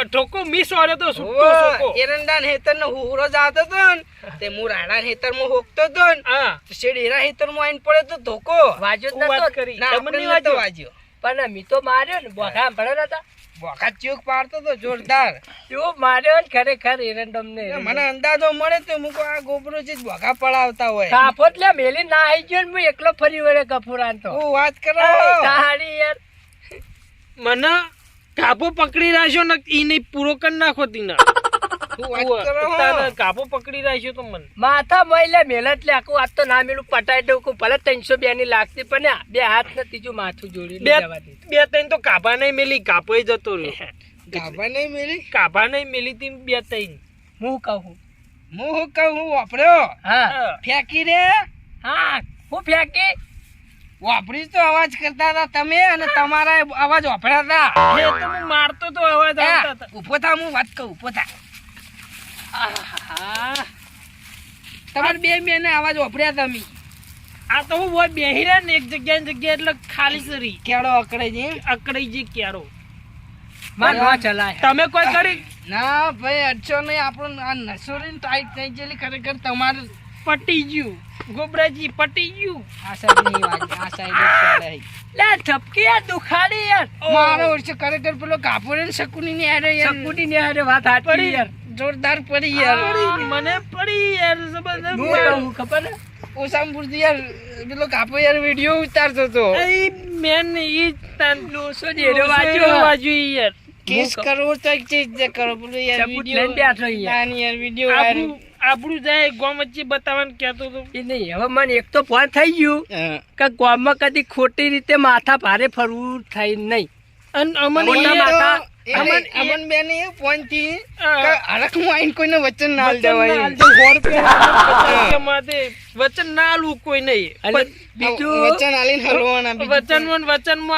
Speaker 3: ઠોકો મી સોરે તો સુટ્ટો સોકો
Speaker 4: એરંડાન હેતરનો હુરો જાતો તો ને તે હું રાણા હેતરમાં હોકતો તો ને
Speaker 3: હા
Speaker 4: તો શેડ એના હેતરમાં આઈને પડ્યો તો ધોકો
Speaker 2: વાજો જ
Speaker 3: હું વાત
Speaker 2: નતો
Speaker 3: કરી
Speaker 4: ના
Speaker 3: તમને
Speaker 4: આપણે નતો
Speaker 3: વાજો
Speaker 4: વાજ્યો
Speaker 2: પણ મી તો માર્યો ને બોખા ભણ્યો નતા
Speaker 4: વખત ચોક પાડતો તો જોરદાર
Speaker 2: એવો માર્યો ને ખરેખર એરંડમ ને
Speaker 4: મને અંદાજો મળે તો મૂકો આ ગોબરો છે બોગા પડાવતા હોય
Speaker 2: કાફો લે મેલી ના આવી ગયો ને હું એકલો ફરી વળે ગફુરાન તો
Speaker 4: હું વાત કરો
Speaker 2: તારી યાર
Speaker 3: મને કાપો પકડી રાખ્યો ને ઈ નહીં પૂરો કરી નાખો તીના કાપો પકડી રાખ્યો તો મને
Speaker 2: માથા મહિલે મેલત લે આખું આજ તો ના મેલું પટાઈ દઉં કે ભલે 302 ની લાગતી પણ આ બે હાથ ને ત્રીજું માથું જોડી
Speaker 3: બે ત્રણ તો કાપા નહીં મેલી કાપો જતો રહ્યો
Speaker 4: ગાભા નહીં મેલી
Speaker 3: કાપા નહીં મેલી તી બે ત્રણ
Speaker 2: હું કહું
Speaker 4: હું કહું હું વાપર્યો
Speaker 2: હા
Speaker 4: ફેંકી રે
Speaker 2: હા હું ફેંકી
Speaker 4: વાપરી તો અવાજ કરતા હતા તમે અને તમારા અવાજ વાપર્યા હતા
Speaker 3: એ તો હું મારતો તો અવાજ આવતા હતા
Speaker 4: ઉભો થા હું વાત કહું ઉભો થા
Speaker 2: આહા
Speaker 4: તમારે બે બેને અવાજ વાપર્યા તમે
Speaker 3: આ તો હું બોય બેહી રહ્યા ને એક જગ્યા એટલે ખાલી કરી
Speaker 4: કેળો અકડે છે
Speaker 3: અકડાઈ જે ક્યારો
Speaker 2: માર નો ચલાય
Speaker 3: તમે કોઈ કરી
Speaker 4: ના ભાઈ અડશો નહીં આપણું આ નસોરી ટાઈટ થઈ ગયેલી ખરેખર તમારે
Speaker 3: પટી ગયું ગોબરાજી પટી ગયું
Speaker 4: આ સાઈડ નહીં વાગે આ સાઈડ જ ચાલે
Speaker 2: લે ઠપકી યાર દુખાડી યાર
Speaker 4: મારો વર્ષે ખરેખર પેલો કાપોરે ને શકુની ની હારે યાર
Speaker 2: સકુટી ને હારે વાત હાચી યાર
Speaker 4: જોરદાર પડી યાર
Speaker 3: મને પડી યાર
Speaker 2: હું
Speaker 3: જબરદસ્ત
Speaker 2: કહું ખબર હે?
Speaker 4: ઓસામપુરથી યાર પેલો કાપો યાર વિડીયો ઉતારતો હતો
Speaker 3: એ મેન ઈ તાન
Speaker 2: લોસો જેરો વાંચ્યો.
Speaker 3: વાજ્યો યાર
Speaker 4: કેસ કરવો તો એક ચીજ જે કરો પેલો યાર
Speaker 2: સબૂત
Speaker 4: વિડીયો
Speaker 2: લઈને બેઠો યાર.
Speaker 4: નાની યાર વિડીયો વાયરલ
Speaker 3: આપણું જાય ગોમ વચ્ચે બતાવવાનું કહેતો હતો
Speaker 2: એ નહીં હવે મને એક તો ફોન થઈ ગયું કે ગામમાં કદી ખોટી રીતે માથા ભારે ફરવું થઈ નહીં
Speaker 3: અને અમને
Speaker 2: મોટા
Speaker 3: એ-
Speaker 2: માથા
Speaker 4: અમન બેન એ ફોન થી
Speaker 3: હા.
Speaker 4: હરખ હું આઈને કોઈને વચન ના
Speaker 3: વચન ના
Speaker 4: દેવાય
Speaker 3: આલજો, 100 રૂપિયા માથે વચન ના આલવું કોઈ નહીં
Speaker 2: અને બીજું
Speaker 4: વચન આલીને હલવાના
Speaker 3: વચનમાં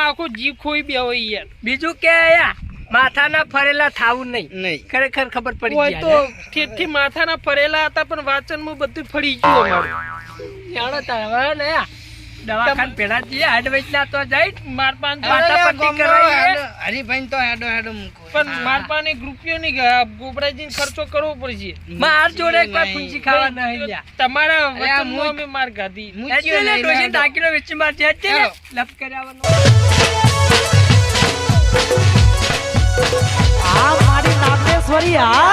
Speaker 3: આખો જીવ ખોઈ બે હોય યાર
Speaker 2: બીજું કે યા માથાના ફરેલા થાવું નહીં
Speaker 4: નહીં
Speaker 2: ખરેખર ખબર પડી
Speaker 3: હોય
Speaker 2: જાય
Speaker 3: તો ઠેઠથી માથાના ફરેલા હતા પણ વાંચનમાં બધું ફરી ગયું અમારું
Speaker 2: જાણો તારે હવે ને યા દવાખાને પેલા જઈએ એડવાઇસ ના તો જાય
Speaker 3: માર પાન
Speaker 2: માથા પટ્ટી કરાવીએ.
Speaker 4: હરીભાઈ તો હેડો હેડો મૂકો
Speaker 3: પણ માર પાન એક રૂપિયો નહીં ગયા ગોબરાજીને ખર્ચો કરવો પડશે
Speaker 2: માર જોડે કોઈ ફૂંસી ખાવા નહીં યા
Speaker 3: તમારા
Speaker 4: અરે આ
Speaker 3: વચનમાં અમે માર ગાધી
Speaker 4: મૂચ્યો
Speaker 2: એટલે
Speaker 4: નહીં,
Speaker 2: ડોશી
Speaker 4: હેડો.
Speaker 2: ટાંકીનો વેચી માર છે જ
Speaker 4: હેડો.
Speaker 2: લપ કર્યાવાનો
Speaker 6: આ મારી નાગેશ્વરી આ